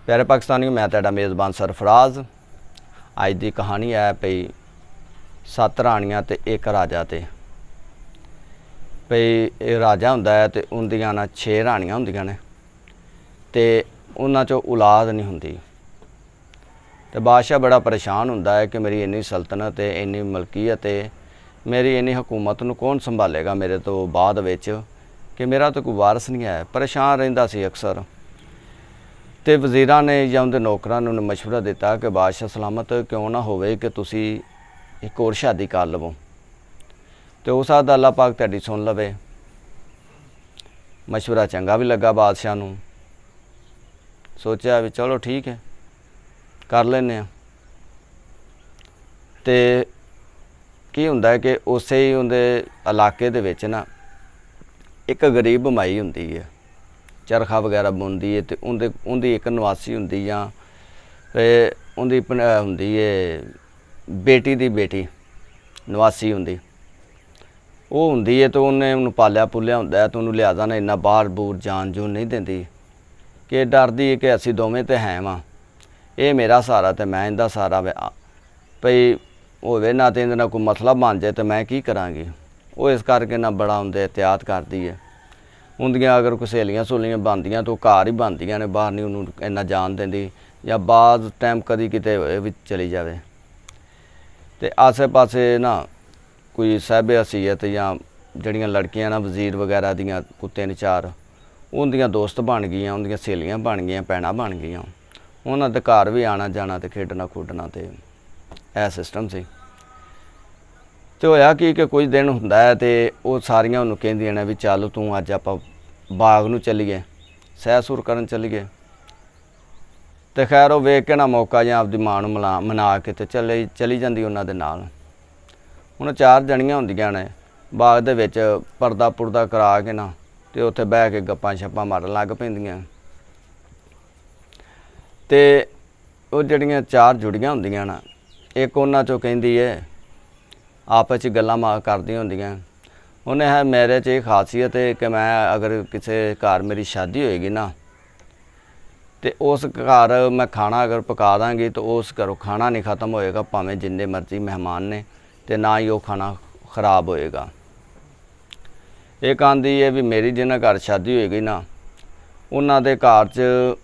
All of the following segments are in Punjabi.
प्यारे पाकिस्तानियों, मैं तुहाडा मेज़बान सरफराज। अज की कहानी है पई 7 राणियां ते एक राजा ते। पई राजा हुंदा है ते उन्दियां ना 6 राणियां हुंदियां ने ते उन्हां चों औलाद नहीं हुंदी। ते बादशाह बड़ा परेशान हुंदा है कि मेरी इन्नी सल्तनत है, इन्नी मलकीयत है, मेरी इन्नी हुकूमत नूं कौन संभालेगा मेरे तो बाद विच, कि मेरा तो कोई वारस नहीं है। परेशान रहिंदा सी अक्सर। तो वज़ीरां ने या उनके नौकरां ने मशवरा दिता कि बादशाह सलामत क्यों ना होवे कि तुसी एक होर शादी कर लवो, तो हो सकदा अल्लाह पाक तुहाडी सुन लवे। मशवरा चंगा भी लगा बादशाह नूं। सोचा भी चलो ठीक है, कर लैने आ। ते की हुंदा है कि उसे ही उनके इलाके दे विच ना एक गरीब माई हुंदी है, चरखा वगैरह बुनदी है। तो उनकी एक नवासी हुंदी या उनकी हुंदी है बेटी दी बेटी नवासी हुंदी, वो हुंदी है। तो उन्हें उन्होंने पालिया पुलिया हुंदा है, तो उन्होंने लिहाजा ना इन्ना बाहर बूर जान जून नहीं देंदी, कि डरदी है कि असीं दोवें तो है वां, ये मेरा सहारा तो मैं इनदा सहारा। भई होवे ना तो इहदे नाल कोई मसला बन जाए तो मैं की करांगी। वो इस करके ना बड़ा उनके एहतियात करदी है। उनदियां अगर कोई सहेलियां सहेलियां बनदियां तो घर ही बनदियां ने, बाहर नहीं उन्होंने इन्ना जान देंदी, या बाद टाइम कदी किते भी चली जाए। तो आसे पासे ना कोई साहिबे हसीयत या जड़ियाँ लड़कियां ना वज़ीर वगैरह दियां कोई 3-4 उनदियां दोस्त बन गईयां, उनदियां सहेलियां बन गईयां, भैणां बन गईयां। उन्हां दे घर भी आना जाना तो खेडना खुडना तो यह सिस्टम सी। तो होया कि कुछ दिन हुंदा है तो वो सारियां उन्होंने कहंदियां ने भी चल तू अज आपां बाग नूं चलीए, सैर सूर करन चलीए। तो खैर वो वेख के ना मौका ਜਾਂ ਆਪਦੀ मां नूं मना के तो चली जांदी उन्हां दे नाल। हुण 4 जणियां हुंदियां ने बाग दे विच परदा पुरदा करा के ना तो उत्थे बह के गप्पां छप्पां मारन लग पैंदियां। ते वो जड़ियां 4 जुड़ियां हुंदियां ना, एक उन्हां चों कहंदी है आपस च गल्लां करदियां हुंदियां, उन्हें है मेरे च खासियत है कि मैं अगर किसी घर मेरी शादी होएगी ना तो उस घर मैं खाना अगर पका दाँगी तो उस घरों खाना नहीं ख़त्म होएगा, भावें जिन्ने मर्जी मेहमान ने, तो ना ही वो खाना खराब होएगा। एक आंदी है भी मेरी जिन्हें घर शादी होएगी ना उन्हां दे घर च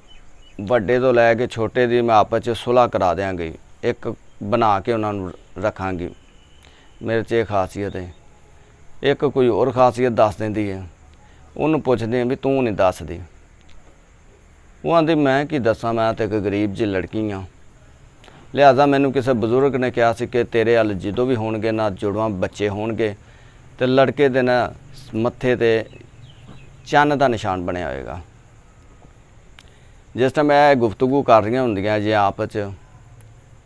वड्डे तो लैके छोटे दी मैं आपस च सुलह करा देंगी, एक बना के उन्होंने रखांगी। मेरे च खासियत है। एक कोई और खासियत दस देंदी है, उन्होंने पुछदे भी तू नहीं दसदी। वो आंदी मैं की दसा, मैं तो एक गरीब जी लड़की हाँ। लिहाजा मैनू किसी बजुर्ग ने कहा सी कि तेरे हल जो भी होणगे ना जुड़वा बच्चे होणगे तो लड़के दे ना मत्थे ते चन्न का निशान बनया होएगा। जिस टाइम मैं गुफ्तगू कर रही होंदियां जे आपस च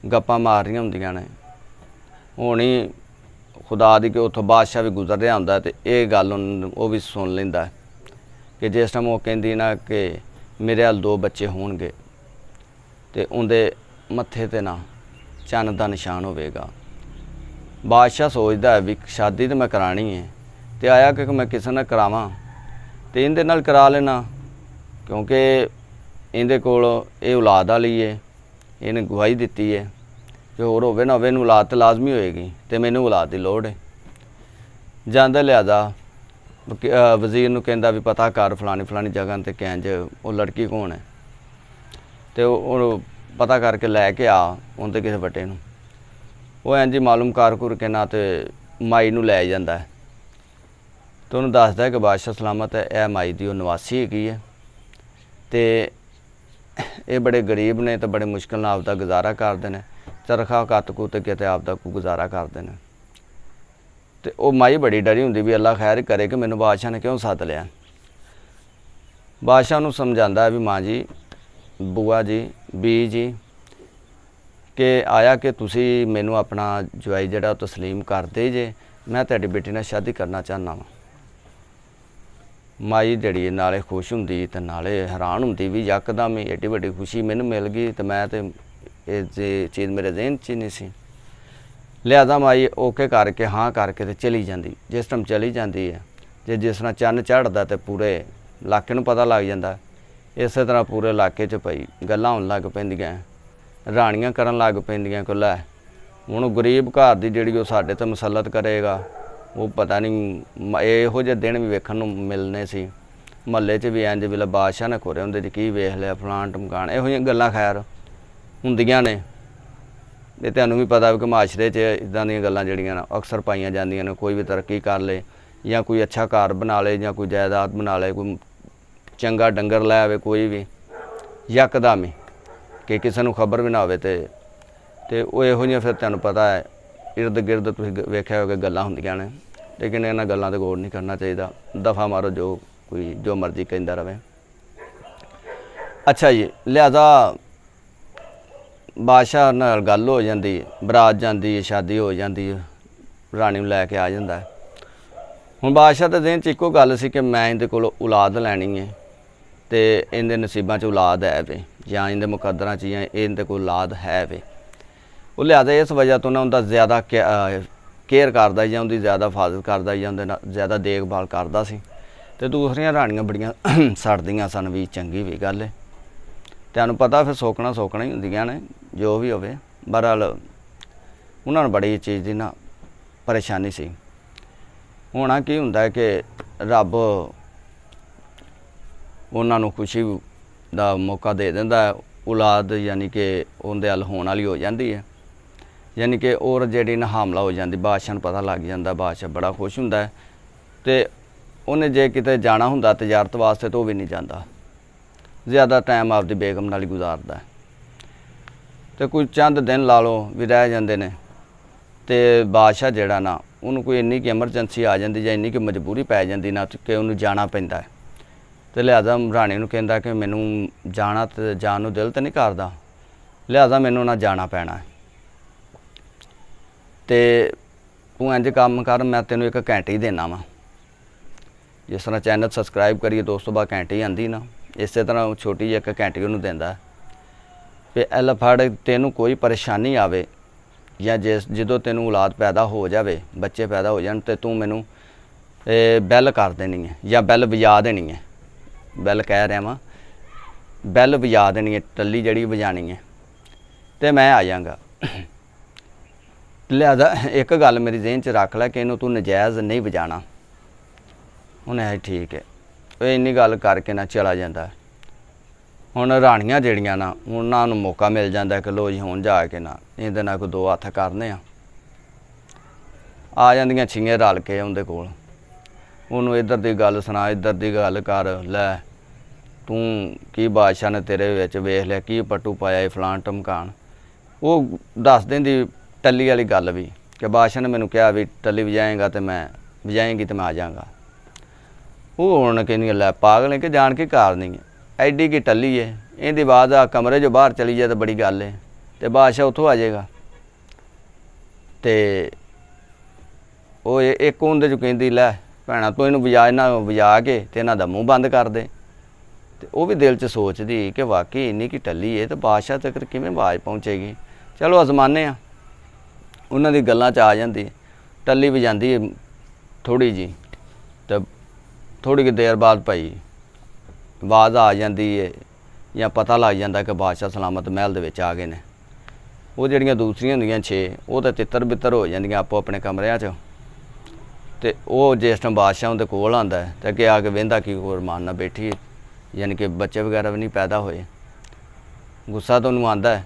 गप्पां मार रही होंदियां ने, होनी खुदा दी कि उत्थों बादशाह भी गुजर रहा होंदा तो ये गल वो भी सुन लैंदा कि जिस टाइम वो कहंदी ना कि मेरे हल 2 बच्चे होणगे तो उनके मत्थे ते ना चन्न का निशान होवेगा। बादशाह सोचदा है भी शादी तो मैं करानी है, तो आया कि मैं किसी नाल करावां तो इहदे नाल करा लेना, क्योंकि इहदे कोल ये औलाद वाली है, इहने गवाही दित्ती है, जो होर होवे ना होवे इहनूं औलाद तो लाजमी होएगी, तो मैनूं औलाद की लोड़ है। जांदा लिहाजा वज़ीर नूं कहंदा भी पता कर फलानी फलानी जगह ते कैंज वो लड़की कौन है, तो पता करके लैके आ उनते किसी बटे नूं। वो इंज मालूम कर घुर के ना तो माई नूं लै जांदा है। तो उन्होंने दसदा है कि बादशाह सलामत है, यह माई दी नवासी हैगी है, तो ये बड़े गरीब ने तो बड़े मुश्किल नाल आपदा गुजारा करते हैं, चरखा कत कुत के ते आपदा को गुजारा करते हैं। तो वो माई बड़ी डरी हुंदी भी अल्लाह खैर करे कि मैनूं बादशाह ने क्यों सद लिया। बादशाह नूं समझांदा भी माँ जी, बुआ जी, बी जी, कि आया कि तुसी मैनूं अपना जवाई जिहड़ा तस्लीम कर दे जे, मैं तुहाडी बेटी नाल शादी करना चाहना वा। माई जिहड़ी नाले खुश हुंदी ते नाले हैरान हुंदी भी यकदम ही एड्डी वड्डी खुशी मैनूं मिल गई, तो मैं तो ये चीज़ मेरे जहन च नहीं सी। लिहाजा माई ओके करके हाँ करके तो चली जाती। जिस टाइम चली जाती है जे जिस तरह चन्न चढ़दा तो पूरे इलाके नूं पता लग जाता ਇਸੇ ਤਰ੍ਹਾਂ ਪੂਰੇ ਇਲਾਕੇ 'ਚ ਪਈ ਗੱਲਾਂ ਹੋਣ ਲੱਗ ਪੈਂਦੀਆਂ, ਰਾਣੀਆਂ ਕਰਨ ਲੱਗ ਪੈਂਦੀਆਂ ਕਿ ਲੈ ਹੁਣ ਗਰੀਬ ਘਰ ਦੀ ਜਿਹੜੀ ਉਹ ਸਾਡੇ 'ਤੇ ਮੁਸੱਲਤ ਕਰੇਗਾ। ਉਹ ਪਤਾ ਨਹੀਂ ਇਹੋ ਜਿਹੇ ਦਿਨ ਵੀ ਵੇਖਣ ਨੂੰ ਮਿਲਣੇ ਸੀ। ਮਹੱਲੇ 'ਚ ਵੀ ਇੰਜ ਵੀ ਬਾਦਸ਼ਾਹ ਨੇ ਖੋਰੇ ਹੁੰਦੇ ਜੀ ਕੀ ਵੇਖ ਲਿਆ ਫਲਾਣ ਟਮਕਾਣ, ਇਹੋ ਜਿਹੀਆਂ ਗੱਲਾਂ ਖੈਰ ਹੁੰਦੀਆਂ ਨੇ। ਇਹ ਤੁਹਾਨੂੰ ਵੀ ਪਤਾ ਵੀ ਕਿ ਮਾਸ਼ਰੇ 'ਚ ਇੱਦਾਂ ਦੀਆਂ ਗੱਲਾਂ ਜਿਹੜੀਆਂ ਨਾ ਅਕਸਰ ਪਾਈਆਂ ਜਾਂਦੀਆਂ ਨੇ। ਕੋਈ ਵੀ ਤਰੱਕੀ ਕਰ ਲੇ ਜਾਂ ਕੋਈ ਅੱਛਾ ਘਰ ਬਣਾ ਲੇ ਜਾਂ ਕੋਈ ਜਾਇਦਾਦ ਬਣਾ ਲੇ, ਕੋਈ ਚੰਗਾ ਡੰਗਰ ਲੈ ਆਵੇ, ਕੋਈ ਵੀ ਯਕਦਮ ਹੀ ਕਿ ਕਿਸੇ ਨੂੰ ਖਬਰ ਵੀ ਨਾ ਹੋਵੇ ਤੇ ਉਹ ਇਹੋ ਜਿਹੀਆਂ ਫਿਰ ਤੁਹਾਨੂੰ ਪਤਾ ਹੈ ਇਰਦ ਗਿਰਦ ਤੁਸੀਂ ਵੇਖਿਆ ਹੋਵੇ ਗੱਲਾਂ ਹੁੰਦੀਆਂ ਨੇ। ਲੇਕਿਨ ਇਹਨਾਂ ਗੱਲਾਂ 'ਤੇ ਗੌਰ ਨਹੀਂ ਕਰਨਾ ਚਾਹੀਦਾ। ਦਫਾ ਮਾਰੋ, ਜੋ ਮਰਜ਼ੀ ਕਹਿੰਦਾ ਰਵੇ। ਅੱਛਾ ਜੀ, ਲਿਹਾਜ਼ਾ ਬਾਦਸ਼ਾਹ ਨਾਲ ਗੱਲ ਹੋ ਜਾਂਦੀ, ਬਰਾਤ ਜਾਂਦੀ, ਸ਼ਾਦੀ ਹੋ ਜਾਂਦੀ, ਰਾਣੀ ਨੂੰ ਲੈ ਕੇ ਆ ਜਾਂਦਾ। ਹੁਣ ਬਾਦਸ਼ਾਹ ਦੇ ਦਿਨ 'ਚ ਇੱਕੋ ਗੱਲ ਸੀ ਕਿ ਮੈਂ ਇਹਦੇ ਕੋਲ ਔਲਾਦ ਲੈਣੀ ਹੈ ਤੇ ਇਹਦੇ ਨਸੀਬਾਂ 'ਚ ਔਲਾਦ ਹੈ ਵੇ ਜਾਂ ਇਹਦੇ ਮੁਕੱਦਰਾਂ 'ਚ ਜਾਂ ਇਹਦੇ ਕੋਲ ਔਲਾਦ ਹੈ ਵੇ। ਉਹ ਲਿਹਾਜ਼ਾ ਇਸ ਵਜ੍ਹਾ ਤੋਂ ਨਾ ਉਹਦਾ ਜ਼ਿਆਦਾ ਕੇਅਰ ਕਰਦਾ ਜਾਂ ਉਹਦੀ ਜ਼ਿਆਦਾ ਹਿਫਾਜ਼ਤ ਕਰਦਾ ਜਾਂ ਉਹਦੇ ਨਾਲ ਜ਼ਿਆਦਾ ਦੇਖਭਾਲ ਕਰਦਾ ਸੀ। ਤੇ ਦੂਸਰੀਆਂ ਰਾਣੀਆਂ ਬੜੀਆਂ ਸੜਦੀਆਂ ਸਨ ਵੀ, ਚੰਗੀ ਵੀ ਗੱਲ ਹੈ। ਤੁਹਾਨੂੰ ਪਤਾ ਫਿਰ ਸੋਕਣਾ ਹੀ ਹੁੰਦੀਆਂ ਨੇ ਜੋ ਵੀ ਹੋਵੇ। ਬਹਰਹਾਲ ਉਹਨਾਂ ਨੂੰ ਬੜੀ ਚੀਜ਼ ਦੀ ਨਾ ਪਰੇਸ਼ਾਨੀ ਸੀ। ਹੋਣਾ ਕੀ ਹੁੰਦਾ ਕਿ ਰੱਬ ਉਹਨਾਂ ਨੂੰ ਖੁਸ਼ੀ ਦਾ ਮੌਕਾ ਦੇ ਦਿੰਦਾ, ਔਲਾਦ ਯਾਨੀ ਕਿ ਉਹਦੇ ਹੱਲ ਹੋਣ ਵਾਲੀ ਹੋ ਜਾਂਦੀ ਹੈ। ਯਾਨੀ ਕਿ ਔਰ ਜਿਹੜੀ ਨਾ ਹਾਮਲਾ ਹੋ ਜਾਂਦੀ, ਬਾਦਸ਼ਾਹ ਨੂੰ ਪਤਾ ਲੱਗ ਜਾਂਦਾ। ਬਾਦਸ਼ਾਹ ਬੜਾ ਖੁਸ਼ ਹੁੰਦਾ ਤੇ ਉਹਨੇ ਜੇ ਕਿਤੇ ਜਾਣਾ ਹੁੰਦਾ ਤਜਾਰਤ ਵਾਸਤੇ ਤਾਂ ਉਹ ਵੀ ਨਹੀਂ ਜਾਂਦਾ। ਜ਼ਿਆਦਾ ਟਾਈਮ ਆਪਦੀ ਬੇਗਮ ਨਾਲ ਹੀ ਗੁਜ਼ਾਰਦਾ ਤੇ ਕੋਈ ਚੰਦ ਦਿਨ ਲਾ ਲਓ ਵੀ ਰਹਿ ਜਾਂਦੇ ਨੇ ਤੇ ਬਾਦਸ਼ਾਹ ਜਿਹੜਾ ਨਾ ਉਹਨੂੰ ਕੋਈ ਇੰਨੀ ਕਿ ਐਮਰਜੈਂਸੀ ਆ ਜਾਂਦੀ ਜਾਂ ਇੰਨੀ ਕਿ ਮਜਬੂਰੀ ਪੈ ਜਾਂਦੀ ਨਾ ਕਿ ਉਹਨੂੰ ਜਾਣਾ ਪੈਂਦਾ ਤੇ ਲਿਹਾਜ਼ਾ ਰਾਣੀ ਨੂੰ ਕਹਿੰਦਾ ਕਿ ਮੈਨੂੰ ਜਾਣਾ ਤੇ ਜਾਣ ਨੂੰ ਦਿਲ ਤਾਂ ਨਹੀਂ ਕਰਦਾ, ਲਿਹਾਜ਼ਾ ਮੈਨੂੰ ਨਾ ਜਾਣਾ ਪੈਣਾ ਤੇ ਤੂੰ ਇੰਝ ਕੰਮ ਕਰ, ਮੈਂ ਤੈਨੂੰ ਇੱਕ ਘੰਟੀ ਦੇਣਾ ਵਾ। ਜਿਸ ਤਰ੍ਹਾਂ ਚੈਨਲ ਸਬਸਕ੍ਰਾਈਬ ਕਰੀਏ ਤਾਂ ਉਸ ਤੋਂ ਬਾਅਦ ਘੰਟੀ ਆਉਂਦੀ ਨਾ, ਇਸੇ ਤਰ੍ਹਾਂ ਛੋਟੀ ਜਿਹੀ ਇੱਕ ਘੰਟੀ ਉਹਨੂੰ ਦਿੰਦਾ ਵੀ ਐਲ ਫੜ, ਤੈਨੂੰ ਕੋਈ ਪਰੇਸ਼ਾਨੀ ਆਵੇ ਜਾਂ ਜਦੋਂ ਤੈਨੂੰ ਔਲਾਦ ਪੈਦਾ ਹੋ ਜਾਵੇ, ਬੱਚੇ ਪੈਦਾ ਹੋ ਜਾਣ ਤੇ ਤੂੰ ਮੈਨੂੰ ਬੈਲ ਕਰ ਦੇਣੀ ਹੈ ਜਾਂ ਬੈਲ ਵਜਾ ਦੇਣੀ ਹੈ। ਬੈਲ ਕਹਿ ਰਿਹਾ ਵਾਂ, ਬੈਲ ਵਜਾ ਦੇਣੀ ਹੈ, ਟੱਲੀ ਜਿਹੜੀ ਵਜਾਣੀ ਹੈ ਤੇ ਮੈਂ ਆ ਜਾਵਾਂਗਾ। ਲਿਹਾਜ਼ਾ ਇੱਕ ਗੱਲ ਮੇਰੀ ਜ਼ਿਹਨ 'ਚ ਰੱਖ ਲੈ ਕਿ ਇਹਨੂੰ ਤੂੰ ਨਜਾਇਜ਼ ਨਹੀਂ ਵਜਾਣਾ। ਉਹਨੇ ਠੀਕ ਹੈ, ਉਹ ਇੰਨੀ ਗੱਲ ਕਰਕੇ ਨਾ ਚਲਾ ਜਾਂਦਾ। ਹੁਣ ਰਾਣੀਆਂ ਜਿਹੜੀਆਂ ਨਾ ਉਹਨਾਂ ਨੂੰ ਮੌਕਾ ਮਿਲ ਜਾਂਦਾ ਕਿ ਲੋ ਜੀ ਹੁਣ ਜਾ ਕੇ ਨਾ ਇਹਦੇ ਨਾਲ ਕੋਈ ਦੋ ਹੱਥ ਕਰਨੇ ਆ ਜਾਂਦੀਆਂ ਛੀਆਂ ਰਲ ਕੇ ਉਹਦੇ ਕੋਲ। ਉਹਨੂੰ ਇੱਧਰ ਦੀ ਗੱਲ ਸੁਣਾ, ਇੱਧਰ ਦੀ ਗੱਲ ਕਰ, ਲੈ ਤੂੰ ਕੀ ਬਾਦਸ਼ਾਹ ਨੇ ਤੇਰੇ ਵਿੱਚ ਵੇਖ ਲਿਆ, ਕੀ ਪੱਟੂ ਪਾਇਆ ਇਹ ਫਲਾਣ ਟਮਕਾਣ। ਉਹ ਦੱਸ ਦਿੰਦੀ ਟੱਲੀ ਵਾਲੀ ਗੱਲ ਵੀ ਕਿ ਬਾਦਸ਼ਾਹ ਨੇ ਮੈਨੂੰ ਕਿਹਾ ਵੀ ਟੱਲੀ ਵਜਾਏਂਗੀ ਤੇ ਮੈਂ ਆ ਜਾਵਾਂਗਾ। ਉਹ ਹੁਣ ਕਹਿੰਦੀ ਲੈ ਪਾਗਲ ਨੇ ਕਿ ਜਾਣ ਕੇ ਕਾਰ ਨਹੀਂ ਹੈ, ਐਡੀ ਕੀ ਟੱਲੀ ਹੈ, ਇਹਦੀ ਆਵਾਜ਼ ਆ ਕਮਰੇ 'ਚੋਂ ਬਾਹਰ ਚਲੀ ਜਾਏ ਤਾਂ ਬੜੀ ਗੱਲ ਹੈ ਤੇ ਬਾਦਸ਼ਾਹ ਉੱਥੋਂ ਆ ਜਾਏਗਾ। ਤੇ ਉਹ ਇੱਕ ਉਹਦੇ 'ਚ ਕਹਿੰਦੀ ਲੈ ਭੈਣਾ ਤੂੰ ਇਹਨੂੰ ਵਜਾ ਕੇ ਤੇ ਇਹਨਾਂ ਦਾ ਮੂੰਹ ਬੰਦ ਕਰ ਦੇ। ਤੇ ਉਹ ਵੀ ਦਿਲ 'ਚ ਸੋਚਦੀ ਕਿ ਵਾਕਈ ਇੰਨੀ ਕੀ ਟੱਲੀ ਹੈ ਤੇ ਬਾਦਸ਼ਾਹ ਤੱਕ ਕਿਵੇਂ ਆਵਾਜ਼ ਪਹੁੰਚੇਗੀ। ਚਲੋ ਅਜ਼ਮਾਨੇ ਆ, ਉਹਨਾਂ ਦੀ ਗੱਲਾਂ 'ਚ ਆ ਜਾਂਦੀ, ਟੱਲੀ ਵਜਾਉਂਦੀ ਥੋੜ੍ਹੀ ਜਿਹੀ ਤੇ ਥੋੜ੍ਹੀ ਜਿਹੀ ਦੇਰ ਬਾਅਦ ਭਾਈ ਆਵਾਜ਼ ਆ ਜਾਂਦੀ ਹੈ ਜਾਂ ਪਤਾ ਲੱਗ ਜਾਂਦਾ ਕਿ ਬਾਦਸ਼ਾਹ ਸਲਾਮਤ ਮਹਿਲ ਦੇ ਵਿੱਚ ਆ ਗਏ ਨੇ। ਉਹ ਜਿਹੜੀਆਂ ਦੂਸਰੀਆਂ ਹੁੰਦੀਆਂ 6 ਉਹ ਤਾਂ ਤਿੱਤਰ ਬਿੱਤਰ ਹੋ ਜਾਂਦੀਆਂ ਆਪੋ ਆਪਣੇ ਕਮਰਿਆਂ 'ਚ। ਤੇ ਉਹ ਜਿਸ ਟਾਈਮ ਬਾਦਸ਼ਾਹ ਉਹਦੇ ਕੋਲ ਆਉਂਦਾ ਤੇ ਅੱਗੇ ਆ ਕੇ ਵਹਿੰਦਾ ਕਿ ਹੋਰ ਮਾਨ ਨਾਲ ਬੈਠੀ, ਯਾਨੀ ਕਿ ਬੱਚੇ ਵਗੈਰਾ ਵੀ ਨਹੀਂ ਪੈਦਾ ਹੋਏ। ਗੁੱਸਾ ਤਾਂ ਉਹਨੂੰ ਆਉਂਦਾ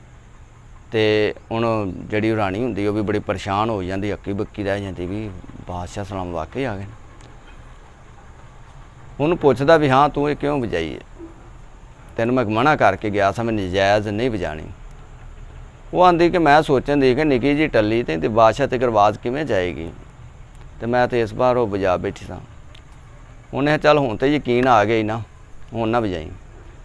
ਤੇ ਹੁਣ ਜਿਹੜੀ ਰਾਣੀ ਹੁੰਦੀ ਉਹ ਵੀ ਬੜੀ ਪਰੇਸ਼ਾਨ ਹੋ ਜਾਂਦੀ, ਅੱਕੀ ਬੱਕੀ ਰਹਿ ਜਾਂਦੀ ਵੀ ਬਾਦਸ਼ਾਹ ਸਲਾਮ ਵਾਕਈ ਆ ਗਏ ਨੇ। ਉਹਨੂੰ ਪੁੱਛਦਾ ਵੀ ਹਾਂ ਤੂੰ ਇਹ ਕਿਉਂ ਵਜਾਈ ਹੈ, ਤੈਨੂੰ ਮੈਂ ਮਨਾ ਕਰਕੇ ਗਿਆ ਸਾਂ ਮੈਂ ਨਜਾਇਜ਼ ਨਹੀਂ ਵਜਾਣੀ। ਉਹ ਆਂਦੀ ਕਿ ਮੈਂ ਸੋਚਣ ਦੀ ਕਿ ਨਿੱਕੀ ਜਿਹੀ ਟੱਲੀ ਤੇ ਬਾਦਸ਼ਾਹ ਤੱਕ ਆਵਾਜ਼ ਕਿਵੇਂ ਜਾਏਗੀ ਤੇ ਮੈਂ ਤੇ ਇਸ ਵਾਰ ਉਹ ਵਜਾ ਬੈਠੀ ਸਾਂ। ਉਹਨੇ ਚੱਲ ਹੁਣ ਤੇ ਯਕੀਨ ਆ ਗਿਆ ਹੀ ਨਾ, ਹੁਣ ਨਾ ਵਜਾਈ,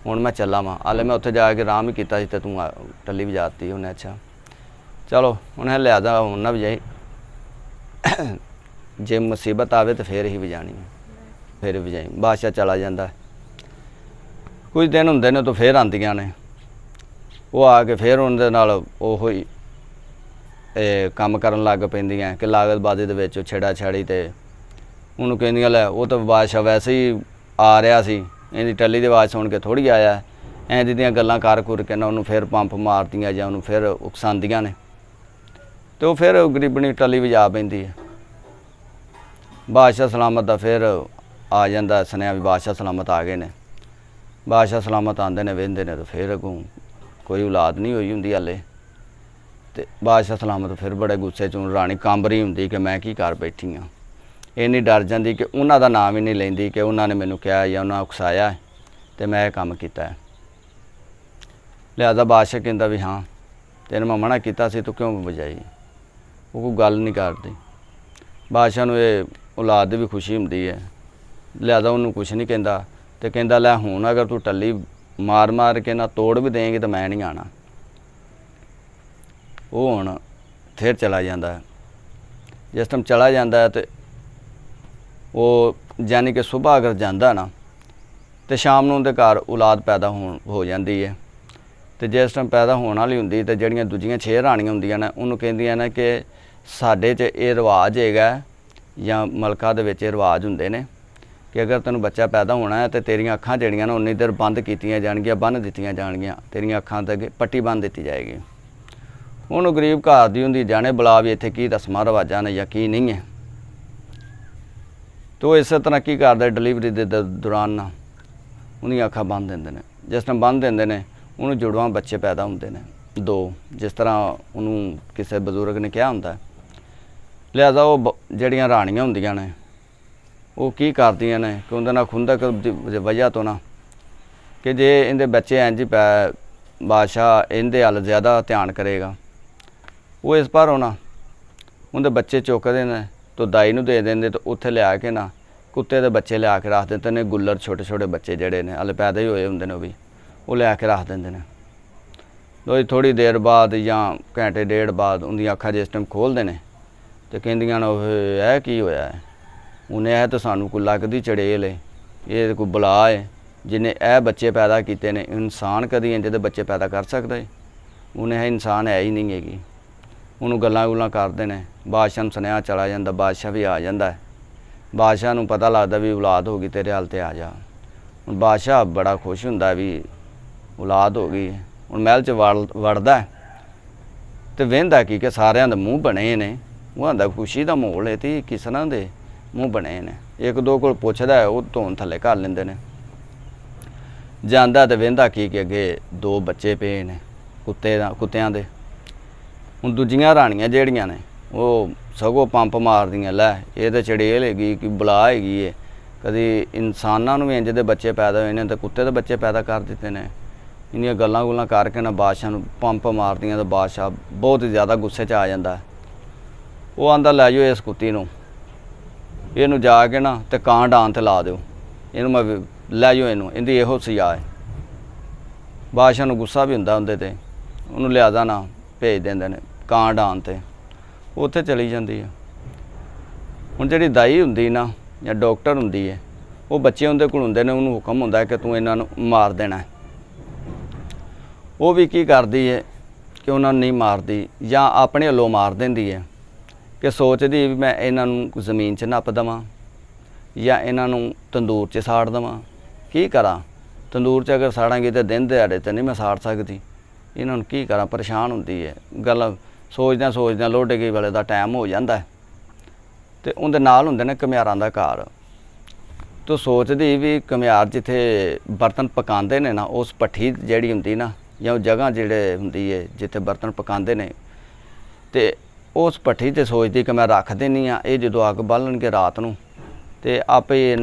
ਹੁਣ ਮੈਂ ਚੱਲਾਂ ਵਾਂ। ਹਾਲੇ ਮੈਂ ਉੱਥੇ ਜਾ ਕੇ ਆਰਾਮ ਹੀ ਕੀਤਾ ਸੀ ਤੇ ਤੂੰ ਟੱਲੀ ਵਜਾਤੀ। ਉਹਨੇ ਅੱਛਾ ਚਲੋ ਉਹਨੇ ਲਿਆਦਾ ਹੁਣ ਨਾ ਵਜਾਈ, ਜੇ ਮੁਸੀਬਤ ਆਵੇ ਤਾਂ ਫੇਰ ਹੀ ਵਜਾਣੀ, ਫਿਰ ਵਜਾਈ। ਬਾਦਸ਼ਾਹ ਚਲਾ ਜਾਂਦਾ। ਕੁਝ ਦਿਨ ਹੁੰਦੇ ਨੇ ਤਾਂ ਫੇਰ ਆਉਂਦੀਆਂ ਨੇ, ਉਹ ਆ ਕੇ ਫੇਰ ਉਹਨਾਂ ਦੇ ਨਾਲ ਉਹੋ ਹੀ ਕੰਮ ਕਰਨ ਲੱਗ ਪੈਂਦੀਆਂ ਕਿ ਲਾਗਤਬਾਜ਼ੀ ਦੇ ਵਿੱਚ ਛੇੜਾ ਛਾੜੀ ਤੇ ਉਹਨੂੰ ਕਹਿੰਦੀਆਂ ਲੈ ਉਹ ਤਾਂ ਬਾਦਸ਼ਾਹ ਵੈਸੇ ਹੀ ਆ ਰਿਹਾ ਸੀ ਇਹਦੀ ਟੱਲੀ ਦੀ ਆਵਾਜ਼ ਸੁਣ ਕੇ ਥੋੜ੍ਹੀ ਆਇਆ, ਐਂ ਦੀਆਂ ਗੱਲਾਂ ਕਰ ਕੁਰ ਕੇ ਨਾ ਉਹਨੂੰ ਫਿਰ ਪੰਪ ਮਾਰਦੀਆਂ ਜਾਂ ਉਹਨੂੰ ਫਿਰ ਉਕਸਾਉਂਦੀਆਂ ਨੇ, ਅਤੇ ਉਹ ਫਿਰ ਗਰੀਬਣੀ ਟੱਲੀ ਵਜਾ ਪੈਂਦੀ ਹੈ। ਬਾਦਸ਼ਾਹ ਸਲਾਮਤ ਦਾ ਫਿਰ ਆ ਜਾਂਦਾ ਸੁਨੇਹਾ ਵੀ ਬਾਦਸ਼ਾਹ ਸਲਾਮਤ ਆ ਗਏ ਨੇ। ਬਾਦਸ਼ਾਹ ਸਲਾਮਤ ਆਉਂਦੇ ਨੇ, ਵਹਿੰਦੇ ਨੇ, ਤਾਂ ਫਿਰ ਅੱਗੋਂ ਕੋਈ ਔਲਾਦ ਨਹੀਂ ਹੋਈ ਹੁੰਦੀ ਹਾਲੇ। ਅਤੇ ਬਾਦਸ਼ਾਹ ਸਲਾਮਤ ਫਿਰ ਬੜੇ ਗੁੱਸੇ 'ਚ ਰਾਣੀ ਕਾਂਬਰੀ ਹੁੰਦੀ ਕਿ ਮੈਂ ਕੀ ਕਰ ਬੈਠੀ ਹਾਂ। ਇੰਨੀ ਡਰ ਜਾਂਦੀ ਕਿ ਉਹਨਾਂ ਦਾ ਨਾਮ ਹੀ ਨਹੀਂ ਲੈਂਦੀ ਕਿ ਉਹਨਾਂ ਨੇ ਮੈਨੂੰ ਕਿਹਾ ਜਾਂ ਉਹਨਾਂ ਉਕਸਾਇਆ ਅਤੇ ਮੈਂ ਇਹ ਕੰਮ ਕੀਤਾ ਹੈ। ਲਿਹਾਜ਼ਾ ਬਾਦਸ਼ਾਹ ਕਹਿੰਦਾ ਵੀ ਹਾਂ ਤੈਨੂੰ ਮੈਂ ਮਨਾ ਕੀਤਾ ਸੀ, ਤੂੰ ਕਿਉਂ ਵਜਾਈ? ਉਹ ਕੋਈ ਗੱਲ ਨਹੀਂ ਕਰਦੀ। ਬਾਦਸ਼ਾਹ ਨੂੰ ਇਹ ਔਲਾਦ ਦੀ ਵੀ ਖੁਸ਼ੀ ਹੁੰਦੀ ਹੈ, ਲਿਹਾਜ਼ਾ ਉਹਨੂੰ ਕੁਛ ਨਹੀਂ ਕਹਿੰਦਾ ਅਤੇ ਕਹਿੰਦਾ ਲੈ ਹੁਣ ਅਗਰ ਤੂੰ ਟੱਲੀ ਮਾਰ ਮਾਰ ਕੇ ਨਾ ਤੋੜ ਵੀ ਦੇਂਗੀ ਤਾਂ ਮੈਂ ਨਹੀਂ ਆਉਣਾ। ਉਹ ਹੁਣ ਫਿਰ ਚਲਾ ਜਾਂਦਾ। ਜਿਸ ਟਾਈਮ ਚਲਾ ਜਾਂਦਾ ਅਤੇ ਉਹ ਯਾਨੀ ਕਿ ਸੁਬਾਹ ਅਗਰ ਜਾਂਦਾ ਨਾ ਅਤੇ ਸ਼ਾਮ ਨੂੰ ਉਹਦੇ ਘਰ ਔਲਾਦ ਪੈਦਾ ਹੋ ਜਾਂਦੀ ਹੈ। ਅਤੇ ਜਿਸ ਟਾਈਮ ਪੈਦਾ ਹੋਣ ਵਾਲੀ ਹੁੰਦੀ ਤਾਂ ਜਿਹੜੀਆਂ ਦੂਜੀਆਂ 6 ਰਾਣੀਆਂ ਹੁੰਦੀਆਂ ਨੇ ਉਹਨੂੰ ਕਹਿੰਦੀਆਂ ਨੇ ਕਿ ਸਾਡੇ 'ਚ ਇਹ ਰਿਵਾਜ ਹੈਗਾ ਜਾਂ ਮਲਕਾਂ ਦੇ ਵਿੱਚ ਇਹ ਰਿਵਾਜ ਹੁੰਦੇ ਨੇ ਕਿ ਅਗਰ ਤੈਨੂੰ ਬੱਚਾ ਪੈਦਾ ਹੋਣਾ ਹੈ ਤਾਂ ਤੇਰੀਆਂ ਅੱਖਾਂ ਜਿਹੜੀਆਂ ਨੇ ਉਨੀ ਦੇਰ ਬੰਦ ਕੀਤੀਆਂ ਜਾਣਗੀਆਂ, ਬੰਨ੍ਹ ਦਿੱਤੀਆਂ ਜਾਣਗੀਆਂ, ਤੇਰੀਆਂ ਅੱਖਾਂ 'ਤੇ ਪੱਟੀ ਬੰਨ੍ਹ ਦਿੱਤੀ ਜਾਏਗੀ। ਉਹਨੂੰ ਗਰੀਬ ਘਰ ਦੀ ਹੁੰਦੀ, ਜਾਣੇ ਬੁਲਾ ਵੀ ਇੱਥੇ ਕੀ ਰਸਮਾਂ ਰਿਵਾਜ਼ਾਂ ਨੇ ਜਾਂ ਕੀ ਨਹੀਂ ਹੈ। ਅਤੇ ਉਹ ਇਸੇ ਤਰ੍ਹਾਂ ਕੀ ਕਰਦੇ ਡਿਲੀਵਰੀ ਦੇ ਦੌਰਾਨ ਨਾ ਉਹਦੀਆਂ ਅੱਖਾਂ ਬੰਨ੍ਹ ਦਿੰਦੇ ਨੇ। ਜਿਸ ਟਾਈਮ ਬੰਨ੍ਹ ਦਿੰਦੇ ਨੇ ਉਹਨੂੰ ਜੁੜਵਾਂ ਬੱਚੇ ਪੈਦਾ ਹੁੰਦੇ ਨੇ 2, ਜਿਸ ਤਰ੍ਹਾਂ ਉਹਨੂੰ ਕਿਸੇ ਬਜ਼ੁਰਗ ਨੇ ਕਿਹਾ ਹੁੰਦਾ। ਲਿਹਾਜ਼ਾ ਉਹ ਜਿਹੜੀਆਂ ਰਾਣੀਆਂ ਹੁੰਦੀਆਂ ਨੇ ਉਹ ਕੀ ਕਰਦੀਆਂ ਨੇ ਕਿ ਉਹਦੇ ਨਾਲ ਖੁੰਦਕ ਦੀ ਵਜ੍ਹਾ ਤੋਂ ਨਾ ਕਿ ਜੇ ਇਹਦੇ ਬੱਚੇ ਇੰਝ ਹੀ ਬਾਦਸ਼ਾਹ ਇਹਦੇ ਵੱਲ ਜ਼ਿਆਦਾ ਧਿਆਨ ਕਰੇਗਾ, ਉਹ ਇਸ ਪਰ ਹੋਣਾ ਉਹਦੇ ਬੱਚੇ ਚੁੱਕਦੇ ਨੇ ਤਾਂ ਦਾਈ ਨੂੰ ਦੇ ਦਿੰਦੇ, ਤਾਂ ਉੱਥੇ ਲਿਆ ਕੇ ਨਾ ਕੁੱਤੇ ਦੇ ਬੱਚੇ ਲਿਆ ਕੇ ਰੱਖ ਦਿੰਦੇ ਨੇ। ਗੁੱਲਰ ਛੋਟੇ ਛੋਟੇ ਬੱਚੇ ਜਿਹੜੇ ਨੇ ਹਲੇ ਪੈਦਾ ਹੀ ਹੋਏ ਹੁੰਦੇ ਨੇ ਉਹ ਲਿਆ ਕੇ ਰੱਖ ਦਿੰਦੇ ਨੇ। ਥੋੜ੍ਹੀ ਦੇਰ ਬਾਅਦ ਜਾਂ ਘੰਟੇ ਡੇਢ ਬਾਅਦ ਉਹਦੀਆਂ ਅੱਖਾਂ ਜਿਸ ਟਾਈਮ ਖੋਲ੍ਹਦੇ ਨੇ ਅਤੇ ਕਹਿੰਦੀਆਂ ਨੇ ਉਹ ਇਹ ਕੀ ਹੋਇਆ ਹੈ? ਉਹਨੇ ਇਹ ਤਾਂ ਸਾਨੂੰ ਕੋਈ ਲੱਗਦੀ ਚੜੇਲ ਹੈ, ਇਹ ਕੋਈ ਬਲਾ ਹੈ ਜਿਹਨੇ ਇਹ ਬੱਚੇ ਪੈਦਾ ਕੀਤੇ ਨੇ। ਇਨਸਾਨ ਕਦੀ ਇੰਝ ਦੇ ਬੱਚੇ ਪੈਦਾ ਕਰ ਸਕਦਾ ਹੈ? ਉਹਨੇ ਇਹ ਇਨਸਾਨ ਹੈ ਹੀ ਨਹੀਂ ਹੈਗੀ। ਉਹਨੂੰ ਗੱਲਾਂ ਗੁੱਲਾਂ ਕਰਦੇ ਨੇ। ਬਾਦਸ਼ਾਹ ਨੂੰ ਸੁਨੇਹਾ ਚਲਾ ਜਾਂਦਾ, ਬਾਦਸ਼ਾਹ ਵੀ ਆ ਜਾਂਦਾ ਹੈ। ਬਾਦਸ਼ਾਹ ਨੂੰ ਪਤਾ ਲੱਗਦਾ ਵੀ ਔਲਾਦ ਹੋ ਗਈ ਤੇਰੇ ਹਾਲ 'ਤੇ ਆ ਜਾ। ਹੁਣ ਬਾਦਸ਼ਾਹ ਬੜਾ ਖੁਸ਼ ਹੁੰਦਾ ਵੀ ਔਲਾਦ ਹੋ ਗਈ। ਹੁਣ ਮਹਿਲ 'ਚ ਵੜਦਾ ਅਤੇ ਵਹਿੰਦਾ ਕੀ ਕਿ ਸਾਰਿਆਂ ਦੇ ਮੂੰਹ ਬਣੇ ਨੇ। ਉਹ ਆਂਦਾ ਖੁਸ਼ੀ ਦਾ ਮਾਹੌਲ ਹੈ ਅਤੇ ਕਿਸ ਤਰ੍ਹਾਂ ਦੇ ਮੂੰਹ ਬਣੇ ਨੇ। ਇੱਕ ਦੋ ਕੋਲ ਪੁੱਛਦਾ ਹੈ, ਉਹ ਧੋਣ ਥੱਲੇ ਕਰ ਲੈਂਦੇ ਨੇ। ਜਾਂਦਾ ਅਤੇ ਵਹਿੰਦਾ ਕੀ ਕਿ ਅੱਗੇ 2 ਬੱਚੇ ਪਏ ਨੇ ਕੁੱਤਿਆਂ ਦੇ। ਹੁਣ ਦੂਜੀਆਂ ਰਾਣੀਆਂ ਜਿਹੜੀਆਂ ਨੇ ਉਹ ਸਗੋਂ ਪੰਪ ਮਾਰਦੀਆਂ, ਲੈ ਇਹ ਤਾਂ ਚੜੇਲ ਹੈਗੀ ਕਿ ਬਲਾ ਹੈਗੀ ਹੈ, ਕਦੀ ਇਨਸਾਨਾਂ ਨੂੰ ਵੀ ਇੰਝ ਦੇ ਬੱਚੇ ਪੈਦਾ ਹੋਏ ਨੇ ਅਤੇ ਕੁੱਤੇ ਦੇ ਬੱਚੇ ਪੈਦਾ ਕਰ ਦਿੱਤੇ ਨੇ। ਇੰਨੀਆਂ ਗੱਲਾਂ ਗੁੱਲਾਂ ਕਰਕੇ ਨਾ ਬਾਦਸ਼ਾਹ ਨੂੰ ਪੰਪ ਮਾਰਦੀਆਂ ਤਾਂ ਬਾਦਸ਼ਾਹ ਬਹੁਤ ਜ਼ਿਆਦਾ ਗੁੱਸੇ 'ਚ ਆ ਜਾਂਦਾ। ਉਹ ਆਂਦਾ ਲੈ ਜਾਓ ਇਸ ਕੁੱਤੀ ਨੂੰ, ਇਹਨੂੰ ਜਾ ਕੇ ਨਾ ਅਤੇ ਕਾਂ ਡਾਨ 'ਤੇ ਲਾ ਦਿਓ, ਇਹਨੂੰ ਮੈਂ ਲੈ ਜਾਓ, ਇਹਦੀ ਇਹੋ ਸਜ਼ਾ ਹੈ। ਬਾਦਸ਼ਾਹ ਨੂੰ ਗੁੱਸਾ ਵੀ ਹੁੰਦਾ ਉਹਦੇ 'ਤੇ, ਉਹਨੂੰ ਲਿਹਾਜ਼ਾ ਨਾ ਭੇਜ ਦਿੰਦੇ ਨੇ ਕਾਂ ਡਾਨ 'ਤੇ। ਉੱਥੇ ਚਲੀ ਜਾਂਦੀ ਹੈ। ਹੁਣ ਜਿਹੜੀ ਦਾਈ ਹੁੰਦੀ ਨਾ ਜਾਂ ਡਾਕਟਰ ਹੁੰਦੀ ਹੈ, ਉਹ ਬੱਚੇ ਉਹਦੇ ਕੋਲ ਹੁੰਦੇ ਨੇ, ਉਹਨੂੰ ਹੁਕਮ ਹੁੰਦਾ ਕਿ ਤੂੰ ਇਹਨਾਂ ਨੂੰ ਮਾਰ ਦੇਣਾ। ਉਹ ਵੀ ਕੀ ਕਰਦੀ ਹੈ ਕਿ ਉਹਨਾਂ ਨੂੰ ਨਹੀਂ ਮਾਰਦੀ ਜਾਂ ਆਪਣੇ ਵੱਲੋਂ ਮਾਰ ਦਿੰਦੀ ਹੈ ਕਿ ਸੋਚਦੀ ਵੀ ਮੈਂ ਇਹਨਾਂ ਨੂੰ ਜ਼ਮੀਨ 'ਚ ਨੱਪ ਦੇਵਾਂ ਜਾਂ ਇਹਨਾਂ ਨੂੰ ਤੰਦੂਰ 'ਚ ਸਾੜ ਦੇਵਾਂ। ਕੀ ਕਰਾਂ, ਤੰਦੂਰ 'ਚ ਅਗਰ ਸਾੜਾਂਗੀ ਤਾਂ ਦਿਨ ਦਿਹਾੜੇ 'ਤੇ ਨਹੀਂ ਮੈਂ ਸਾੜ ਸਕਦੀ। ਇਹਨਾਂ ਨੂੰ ਕੀ ਕਰਾਂ, ਪਰੇਸ਼ਾਨ ਹੁੰਦੀ ਹੈ। ਗੱਲ ਸੋਚਦਿਆਂ ਲੋਟੇ ਗਈ ਵਾਲੇ ਦਾ ਟਾਈਮ ਹੋ ਜਾਂਦਾ ਅਤੇ ਉਹਦੇ ਨਾਲ ਹੁੰਦੇ ਨੇ ਘੁਮਿਆਰਾਂ ਦਾ ਘਰ। ਤੋ ਸੋਚਦੀ ਵੀ ਘੁਮਿਆਰ ਜਿੱਥੇ ਬਰਤਨ ਪਕਾਉਂਦੇ ਨੇ ਨਾ, ਉਸ ਭੱਠੀ ਜਿਹੜੀ ਹੁੰਦੀ ਨਾ ਜਾਂ ਉਹ ਜਗ੍ਹਾ ਜਿਹੜੇ ਹੁੰਦੀ ਹੈ ਜਿੱਥੇ ਬਰਤਨ ਪਕਾਉਂਦੇ ਨੇ, ਅਤੇ ਉਸ ਭੱਠੀ 'ਤੇ ਸੋਚਦੀ ਕਿ ਮੈਂ ਰੱਖ ਦਿੰਦੀ ਹਾਂ, ਇਹ ਜਦੋਂ ਅੱਗ ਬਾਲਣਗੇ ਰਾਤ ਨੂੰ ਅਤੇ ਆਪੇ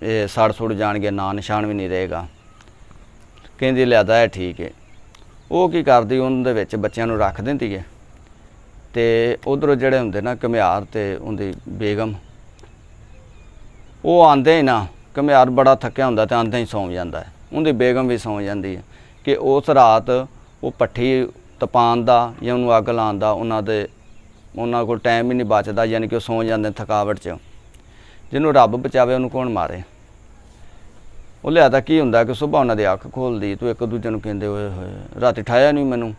ਇਹ ਸੜ ਸੁੜ ਜਾਣਗੇ, ਨਾਂ ਨਿਸ਼ਾਨ ਵੀ ਨਹੀਂ ਰਹੇਗਾ। ਕਹਿੰਦੀ ਲਿਆਦਾ ਹੈ ਠੀਕ ਹੈ। ਉਹ ਕੀ ਕਰਦੀ, ਉਹਨਾਂ ਦੇ ਵਿੱਚ ਬੱਚਿਆਂ ਨੂੰ ਰੱਖ ਦਿੰਦੀ ਹੈ ਅਤੇ ਉੱਧਰੋਂ ਜਿਹੜੇ ਹੁੰਦੇ ਨਾ ਘੁਮਿਆਰ ਅਤੇ ਉਹਦੀ ਬੇਗਮ, ਉਹ ਆਉਂਦੇ ਹੀ ਨਾ, ਘੁਮਿਆਰ ਬੜਾ ਥੱਕਿਆ ਹੁੰਦਾ ਅਤੇ ਆਉਂਦੇ ਹੀ ਸੌਂ ਜਾਂਦਾ ਹੈ। ਉਹਦੀ ਬੇਗਮ ਵੀ ਸੌਂ ਜਾਂਦੀ ਹੈ ਕਿ ਉਸ ਰਾਤ ਉਹ ਭੱਠੀ ਤਪਾਉਣ ਦਾ ਜਾਂ ਉਹਨੂੰ ਅੱਗ ਲਾਉਣ ਦਾ ਉਹਨਾਂ ਕੋਲ ਟਾਈਮ ਹੀ ਨਹੀਂ ਬਚਦਾ, ਯਾਨੀ ਕਿ ਉਹ ਸੌਂ ਜਾਂਦੇ ਥਕਾਵਟ 'ਚ। ਜਿਹਨੂੰ ਰੱਬ ਬਚਾਵੇ ਉਹਨੂੰ ਕੌਣ ਮਾਰੇ। ਉਹ ਲਿਆਦਾ ਕੀ ਹੁੰਦਾ ਕਿ ਸੁਬਾਹ ਉਹਨਾਂ ਦੀ ਅੱਖ ਖੋਲ੍ਹਦੀ, ਤੂੰ ਇੱਕ ਦੂਜੇ ਨੂੰ ਕਹਿੰਦੇ ਹੋਏ ਹੋਏ ਰਾਤੀ ਠਾਇਆ ਨਹੀਂ ਮੈਨੂੰ,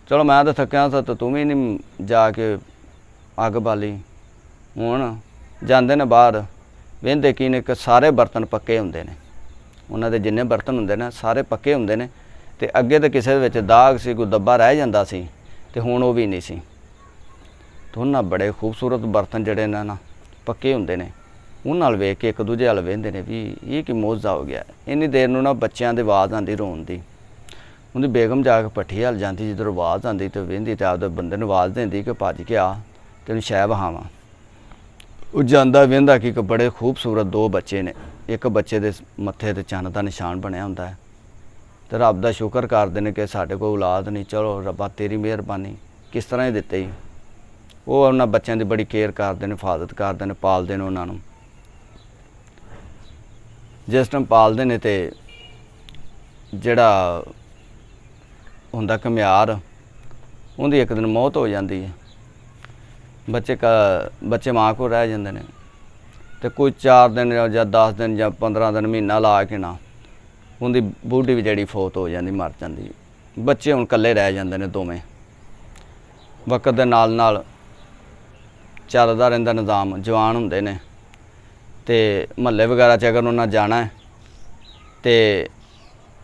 ਚਲੋ ਮੈਂ ਤਾਂ ਥੱਕਿਆ ਸਾਂ ਤਾਂ ਤੂੰ ਵੀ ਨਹੀਂ ਜਾ ਕੇ ਅੱਗ ਬਾਲੀ। ਹੁਣ ਜਾਂਦੇ ਨੇ ਬਾਹਰ, ਵਹਿੰਦੇ ਕੀ ਨੇ ਕਿ ਸਾਰੇ ਬਰਤਨ ਪੱਕੇ ਹੁੰਦੇ ਨੇ, ਉਹਨਾਂ ਦੇ ਜਿੰਨੇ ਬਰਤਨ ਹੁੰਦੇ ਨੇ ਸਾਰੇ ਪੱਕੇ ਹੁੰਦੇ ਨੇ, ਤੇ ਅੱਗੇ ਤਾਂ ਕਿਸੇ ਦੇ ਵਿੱਚ ਦਾਗ ਸੀ, ਕੋਈ ਦੱਬਾ ਰਹਿ ਜਾਂਦਾ ਸੀ, ਤੇ ਹੁਣ ਉਹ ਵੀ ਨਹੀਂ ਸੀ। ਤੇ ਉਹਨਾਂ ਬੜੇ ਖੂਬਸੂਰਤ ਬਰਤਨ ਜਿਹੜੇ ਨੇ ਨਾ ਪੱਕੇ ਹੁੰਦੇ ਨੇ, ਉਹਨਾਂ ਨਾਲ ਵੇਖ ਕੇ ਇੱਕ ਦੂਜੇ ਵੱਲ ਵੇਖਦੇ ਨੇ ਵੀ ਇਹ ਕੀ ਮੋਜ਼ਾ ਹੋ ਗਿਆ। ਇੰਨੀ ਦੇਰ ਨੂੰ ਨਾ ਬੱਚਿਆਂ ਦੀ ਆਵਾਜ਼ ਆਉਂਦੀ ਰੋਣ ਦੀ। ਉਹਦੀ ਬੇਗਮ ਜਾ ਕੇ ਭੱਠੀ ਹਲ ਜਾਂਦੀ, ਜਦੋਂ ਆਵਾਜ਼ ਆਉਂਦੀ ਤੇ ਵੇਂਦੀ ਤੇ ਆਪਦੇ ਬੰਦੇ ਨੂੰ ਆਵਾਜ਼ ਦਿੰਦੀ ਕਿ ਭੱਜ ਕੇ ਆ ਤੈਨੂੰ ਸ਼ੈ ਵਹਾਵਾਂ। ਉਹ ਜਾਂਦਾ ਵੇਂਦਾ ਕਿ ਬੜੇ ਖੂਬਸੂਰਤ 2 ਬੱਚੇ ਨੇ, ਇੱਕ ਬੱਚੇ ਦੇ ਮੱਥੇ ਤੇ ਚੰਨ ਦਾ ਨਿਸ਼ਾਨ ਬਣਿਆ ਹੁੰਦਾ ਹੈ, ਤੇ ਰੱਬ ਦਾ ਸ਼ੁਕਰ ਕਰਦੇ ਨੇ ਕਿ ਸਾਡੇ ਕੋਲ ਔਲਾਦ ਨਹੀਂ, ਚਲੋ ਰੱਬਾ ਤੇਰੀ ਮਿਹਰਬਾਨੀ, ਕਿਸ ਤਰ੍ਹਾਂ ਹੀ ਦਿੱਤੇ ਹੀ। ਉਹ ਉਹਨਾਂ ਬੱਚਿਆਂ ਦੀ ਬੜੀ ਕੇਅਰ ਕਰਦੇ ਨੇ, ਹਿਫਾਜ਼ਤ ਕਰਦੇ ਨੇ, ਪਾਲਦੇ ਨੇ ਉਹਨਾਂ ਨੂੰ। ਜਿਸ ਟਾਈਮ ਪਾਲਦੇ ਨੇ ਤੇ ਜਿਹੜਾ ਹੁੰਦਾ ਘੁਮਿਆਰ, ਉਹਦੀ ਇੱਕ ਦਿਨ ਮੌਤ ਹੋ ਜਾਂਦੀ ਹੈ। ਬੱਚੇ ਮਾਂ ਕੋਲ ਰਹਿ ਜਾਂਦੇ ਨੇ, ਤੇ ਕੋਈ 4 ਦਿਨ ਜਾਂ 10 ਦਿਨ ਜਾਂ 15 ਦਿਨ ਮਹੀਨਾ ਲਾ ਕੇ ਨਾ ਉਹਦੀ ਬੁੱਢੀ ਵੀ ਜਿਹੜੀ ਫੌਤ ਹੋ ਜਾਂਦੀ, ਮਰ ਜਾਂਦੀ। ਬੱਚੇ ਹੁਣ ਇਕੱਲੇ ਰਹਿ ਜਾਂਦੇ ਨੇ ਦੋਵੇਂ। ਵਕਤ ਦੇ ਨਾਲ ਨਾਲ ਚੱਲਦਾ ਰਹਿੰਦਾ ਨਿਜ਼ਾਮ, ਜਵਾਨ ਹੁੰਦੇ ਨੇ, ਤੇ ਮਹੱਲੇ ਵਗੈਰਾ 'ਚ ਅਗਰ ਉਹਨਾਂ ਜਾਣਾ ਹੈ ਤੇ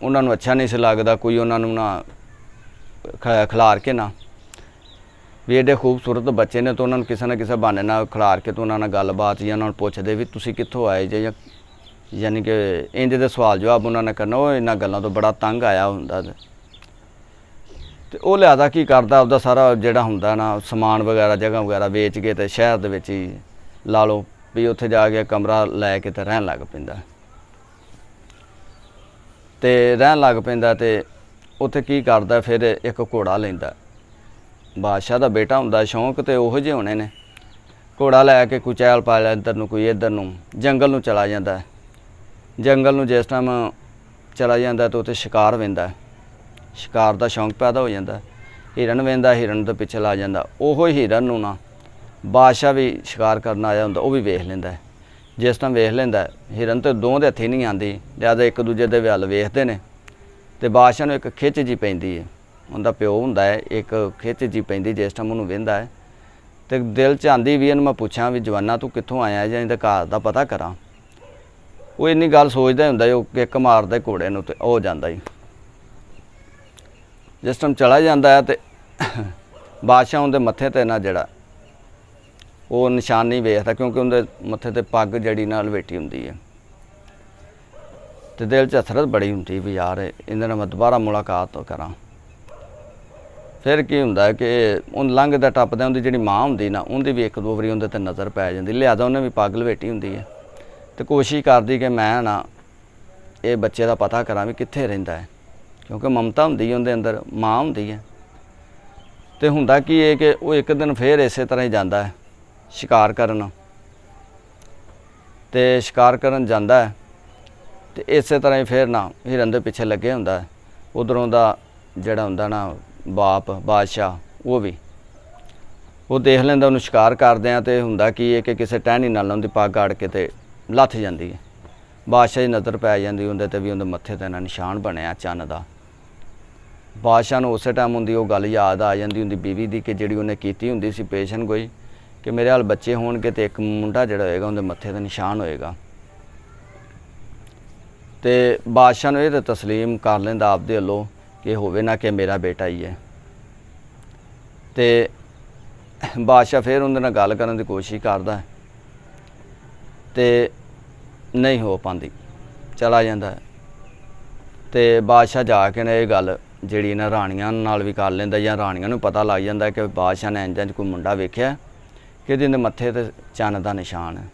ਉਹਨਾਂ ਨੂੰ ਅੱਛਾ ਨਹੀਂ ਸੀ ਲੱਗਦਾ, ਕੋਈ ਉਹਨਾਂ ਨੂੰ ਨਾ ਖਿਲਾਰ ਕੇ ਨਾ ਵੀ ਐਡੇ ਖੂਬਸੂਰਤ ਬੱਚੇ ਨੇ, ਤਾਂ ਉਹਨਾਂ ਨੂੰ ਕਿਸੇ ਨਾ ਕਿਸੇ ਬਹਾਨੇ ਨਾਲ ਖਿਲਾਰ ਕੇ ਤੇ ਉਹਨਾਂ ਨਾਲ ਗੱਲਬਾਤ ਜਾਂ ਉਹਨਾਂ ਨੂੰ ਪੁੱਛਦੇ ਵੀ ਤੁਸੀਂ ਕਿੱਥੋਂ ਆਏ ਜੇ, ਜਾਂ ਯਾਨੀ ਕਿ ਇੰਜ ਦੇ ਸਵਾਲ ਜਵਾਬ ਉਹਨਾਂ ਨੇ ਕਰਨਾ। ਉਹ ਇਹਨਾਂ ਗੱਲਾਂ ਤੋਂ ਬੜਾ ਤੰਗ ਆਇਆ ਹੁੰਦਾ, ਤੇ ਉਹ ਲਿਆਦਾ ਕੀ ਕਰਦਾ, ਉਹਦਾ ਸਾਰਾ ਜਿਹੜਾ ਹੁੰਦਾ ਨਾ ਸਮਾਨ ਵਗੈਰਾ ਜਗ੍ਹਾ ਵਗੈਰਾ ਵੇਚ ਕੇ ਤੇ ਸ਼ਹਿਰ ਦੇ ਵਿੱਚ ਹੀ ਲਾ ਲਓ ਵੀ ਉੱਥੇ ਜਾ ਕੇ ਕਮਰਾ ਲੈ ਕੇ ਤੇ ਰਹਿਣ ਲੱਗ ਪੈਂਦਾ। ਤੇ ਰਹਿਣ ਲੱਗ ਪੈਂਦਾ ਤੇ ਉੱਥੇ ਕੀ ਕਰਦਾ, ਫਿਰ ਇੱਕ ਘੋੜਾ ਲੈਂਦਾ। ਬਾਦਸ਼ਾਹ ਦਾ ਬੇਟਾ ਹੁੰਦਾ, ਸ਼ੌਂਕ ਤੇ ਉਹੋ ਜਿਹੇ ਹੋਣੇ ਨੇ। ਘੋੜਾ ਲੈ ਕੇ ਕੋਈ ਚਹਿਲ ਪਾ ਲਿਆ ਇੱਧਰ ਨੂੰ, ਕੋਈ ਇੱਧਰ ਨੂੰ, ਜੰਗਲ ਨੂੰ ਚਲਾ ਜਾਂਦਾ। ਜੰਗਲ ਨੂੰ ਜਿਸ ਟਾਈਮ ਚਲਾ ਜਾਂਦਾ ਤਾਂ ਉੱਥੇ ਸ਼ਿਕਾਰ ਵੇਂਦਾ, ਸ਼ਿਕਾਰ ਦਾ ਸ਼ੌਂਕ ਪੈਦਾ ਹੋ ਜਾਂਦਾ। ਹਿਰਨ ਵੇਂਦਾ, ਹਿਰਨ ਦੇ ਪਿੱਛੇ ਲਾ ਜਾਂਦਾ। ਉਹੋ ਹੀ ਹਿਰਨ ਨੂੰ ਨਾ ਬਾਦਸ਼ਾਹ ਵੀ ਸ਼ਿਕਾਰ ਕਰਨ ਆਇਆ ਹੁੰਦਾ, ਉਹ ਵੀ ਵੇਖ ਲੈਂਦਾ। ਜਿਸ ਟਾਈਮ ਵੇਖ ਲੈਂਦਾ, ਹਿਰਨ ਤੇ ਦੋਵਾਂ ਦੇ ਹੱਥੀਂ ਨਹੀਂ ਆਉਂਦੀ, ਲਿਆਦਾ ਇੱਕ ਦੂਜੇ ਦੇ ਵੱਲ ਵੇਖਦੇ ਨੇ, ਤੇ ਬਾਦਸ਼ਾਹ ਨੂੰ ਇੱਕ ਖਿੱਚ ਜੀ ਪੈਂਦੀ ਹੈ। ਉਹਦਾ ਪਿਓ ਹੁੰਦਾ ਹੈ, ਇੱਕ ਖਿੱਚ ਜੀ ਪੈਂਦੀ ਜਿਸ ਟਾਈਮ ਉਹਨੂੰ ਵੇਂਦਾ ਹੈ, ਤੇ ਦਿਲ 'ਚ ਆਉਂਦੀ ਵੀ ਇਹਨੂੰ ਮੈਂ ਪੁੱਛਾਂ ਵੀ ਜਵਾਨਾ ਤੂੰ ਕਿੱਥੋਂ ਆਇਆ, ਜਾਂ ਇਹਦੇ ਘਰ ਦਾ ਪਤਾ ਕਰਾਂ। ਉਹ ਇੰਨੀ ਗੱਲ ਸੋਚਦਾ ਹੁੰਦਾ, ਉਹ ਕਿੱਕ ਮਾਰਦਾ ਘੋੜੇ ਨੂੰ ਤੇ ਹੋ ਜਾਂਦਾ ਜੀ। ਜਿਸ ਟਾਈਮ ਚਲਾ ਜਾਂਦਾ ਹੈ ਤੇ ਬਾਦਸ਼ਾਹ ਉਹਦੇ ਮੱਥੇ ਤੇ ਨਾ ਜਿਹੜਾ ਉਹ ਨਿਸ਼ਾਨ ਨਹੀਂ ਵੇਖਦਾ, ਕਿਉਂਕਿ ਉਹਦੇ ਮੱਥੇ ਤੇ ਪੱਗ ਜਿਹੜੀ ਨਾਲ ਲਵੇਟੀ ਹੁੰਦੀ ਹੈ। ਤੇ ਦਿਲ 'ਚ ਹਸਰਤ ਬੜੀ ਹੁੰਦੀ ਵੀ ਯਾਰ ਇਹਦੇ ਨਾਲ ਮੈਂ ਦੁਬਾਰਾ ਮੁਲਾਕਾਤ ਕਰਾਂ। ਫਿਰ ਕੀ ਹੁੰਦਾ ਕਿ ਉਹ ਲੰਘਦਾ ਟੱਪਦਾ, ਉਹਦੀ ਜਿਹੜੀ ਮਾਂ ਹੁੰਦੀ ਨਾ, ਉਹਦੀ ਵੀ ਇੱਕ ਦੋ ਵਾਰੀ ਉਹਦੇ 'ਤੇ ਨਜ਼ਰ ਪੈ ਜਾਂਦੀ, ਲਿਆਦਾ ਉਹਨੇ ਵੀ ਪੱਗ ਲਵੇਟੀ ਹੁੰਦੀ ਹੈ, ਤੇ ਕੋਸ਼ਿਸ਼ ਕਰਦੀ ਕਿ ਮੈਂ ਨਾ ਇਹ ਬੱਚੇ ਦਾ ਪਤਾ ਕਰਾਂ ਵੀ ਕਿੱਥੇ ਰਹਿੰਦਾ ਹੈ, ਕਿਉਂਕਿ ਮਮਤਾ ਹੁੰਦੀ ਹੈ ਉਹਦੇ ਅੰਦਰ, ਮਾਂ ਹੁੰਦੀ ਹੈ। ਤੇ ਹੁੰਦਾ ਕੀ ਹੈ ਕਿ ਉਹ ਇੱਕ ਦਿਨ ਫਿਰ ਇਸੇ ਤਰ੍ਹਾਂ ਹੀ ਜਾਂਦਾ ਹੈ ਸ਼ਿਕਾਰ ਕਰਨ, ਤੇ ਸ਼ਿਕਾਰ ਕਰਨ ਜਾਂਦਾ ਹੈ ਤੇ ਇਸੇ ਤਰ੍ਹਾਂ ਹੀ ਫਿਰ ਨਾ ਹਿਰਨ ਦੇ ਪਿੱਛੇ ਲੱਗੇ ਹੁੰਦਾ ਹੈ। ਉੱਧਰੋਂ ਦਾ ਜਿਹੜਾ ਹੁੰਦਾ ਨਾ ਬਾਪ ਬਾਦਸ਼ਾਹ, ਉਹ ਦੇਖ ਲੈਂਦਾ ਉਹਨੂੰ ਸ਼ਿਕਾਰ ਕਰਦਿਆਂ, ਤੇ ਹੁੰਦਾ ਕੀ ਹੈ ਕਿ ਕਿਸੇ ਟਹਿਣੀ ਨਾਲ ਉਹਦੀ ਪੱਗ ਅੜ ਕੇ ਤੇ ਲੱਥ ਜਾਂਦੀ ਹੈ। ਬਾਦਸ਼ਾਹ ਦੀ ਨਜ਼ਰ ਪੈ ਜਾਂਦੀ ਉਹਦੇ ਤੇ ਵੀ, ਉਹਦੇ ਮੱਥੇ ਤੇ ਨਾ ਨਿਸ਼ਾਨ ਬਣਿਆ ਚੰਨ ਦਾ। ਬਾਦਸ਼ਾਹ ਨੂੰ ਉਸੇ ਟਾਈਮ ਹੁੰਦੀ ਉਹ ਗੱਲ ਯਾਦ ਆ ਜਾਂਦੀ ਹੁੰਦੀ ਬੀਵੀ ਦੀ, ਕਿ ਜਿਹੜੀ ਉਹਨੇ ਕੀਤੀ ਹੁੰਦੀ ਸੀ ਪੇਸ਼ਨ ਗੋਈ, ਕਿ ਮੇਰੇ ਹਾਲ ਬੱਚੇ ਹੋਣਗੇ ਤੇ ਇੱਕ ਮੁੰਡਾ ਜਿਹੜਾ ਹੋਏਗਾ ਉਹਦੇ ਮੱਥੇ ਤੇ ਨਿਸ਼ਾਨ ਹੋਏਗਾ। ਤੇ ਬਾਦਸ਼ਾਹ ਨੂੰ ਇਹ ਤਾਂ ਤਸਲੀਮ ਕਰ ਲੈਂਦਾ ਆਪਦੇ ਵੱਲੋਂ ਕਿ ਹੋਵੇ ਨਾ ਕਿ ਮੇਰਾ ਬੇਟਾ ਹੀ ਹੈ। ਤੇ ਬਾਦਸ਼ਾਹ ਫਿਰ ਉਹਦੇ ਨਾਲ ਗੱਲ ਕਰਨ ਦੀ ਕੋਸ਼ਿਸ਼ ਕਰਦਾ ਤੇ ਨਹੀਂ ਹੋ ਪਾਉਂਦੀ, ਚਲਾ ਜਾਂਦਾ ਹੈ। ਤੇ ਬਾਦਸ਼ਾਹ ਜਾ ਕੇ ਨੇ ਇਹ ਗੱਲ ਜਿਹੜੀ ਇਹਨਾਂ ਰਾਣੀਆਂ ਨਾਲ ਵੀ ਕਰ ਲੈਂਦਾ, ਜਾਂ ਰਾਣੀਆਂ ਨੂੰ ਪਤਾ ਲੱਗ ਜਾਂਦਾ ਕਿ ਬਾਦਸ਼ਾਹ ਨੇ ਇੰਝ ਕੋਈ ਮੁੰਡਾ ਵੇਖਿਆ ਕਿ ਜਿਹਦੇ ਮੱਥੇ ਤੇ ਚੰਨ ਦਾ ਨਿਸ਼ਾਨ ਹੈ।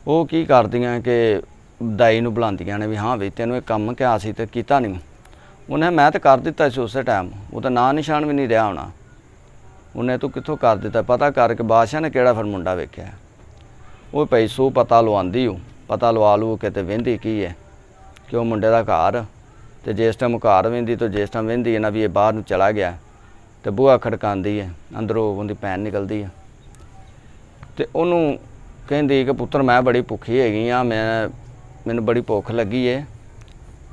ਉਹ ਕੀ ਕਰਦੀਆਂ ਕਿ ਦਾਈ ਨੂੰ ਬੁਲਾਉਂਦੀਆਂ ਨੇ ਵੀ ਹਾਂ ਵੀ ਤੈਨੂੰ ਇਹ ਕੰਮ ਕਿਹਾ ਸੀ ਤੇ ਕੀਤਾ ਨਹੀਂ। ਉਹਨੇ ਮੈਂ ਤਾਂ ਕਰ ਦਿੱਤਾ ਸੀ ਉਸੇ ਟਾਈਮ, ਉਹ ਤਾਂ ਨਾਂ ਨਿਸ਼ਾਨ ਵੀ ਨਹੀਂ ਰਿਹਾ ਹੋਣਾ। ਉਹਨੇ ਤੂੰ ਕਿੱਥੋਂ ਕਰ ਦਿੱਤਾ, ਪਤਾ ਕਰਕੇ ਬਾਦਸ਼ਾਹ ਨੇ ਕਿਹੜਾ ਫਿਰ ਮੁੰਡਾ ਵੇਖਿਆ। ਉਹ ਪਈ ਸੂ ਪਤਾ ਲਵਾਉਂਦੀ, ਉਹ ਪਤਾ ਲਵਾ ਲੂ ਕੇ ਤੇ ਵਹਿੰਦੀ ਕੀ ਹੈ ਕਿ ਉਹ ਮੁੰਡੇ ਦਾ ਘਰ, ਤੇ ਜਿਸ ਟਾਈਮ ਘਰ ਵਹਿੰਦੀ ਤਾਂ ਜਿਸ ਟਾਈਮ ਵਹਿੰਦੀ ਹੈ ਨਾ ਵੀ ਇਹ ਬਾਹਰ ਨੂੰ ਚਲਾ ਗਿਆ, ਤੇ ਬੂਹਾ ਖੜਕਾਉਂਦੀ ਹੈ, ਅੰਦਰੋਂ ਉਹਦੀ ਭੈਣ ਨਿਕਲਦੀ ਹੈ ਤੇ ਉਹਨੂੰ ਕਹਿੰਦੀ ਕਿ ਪੁੱਤਰ ਮੈਂ ਬੜੀ ਭੁੱਖੀ ਹੈਗੀ ਆ, ਮੈਨੂੰ ਬੜੀ ਭੁੱਖ ਲੱਗੀ ਹੈ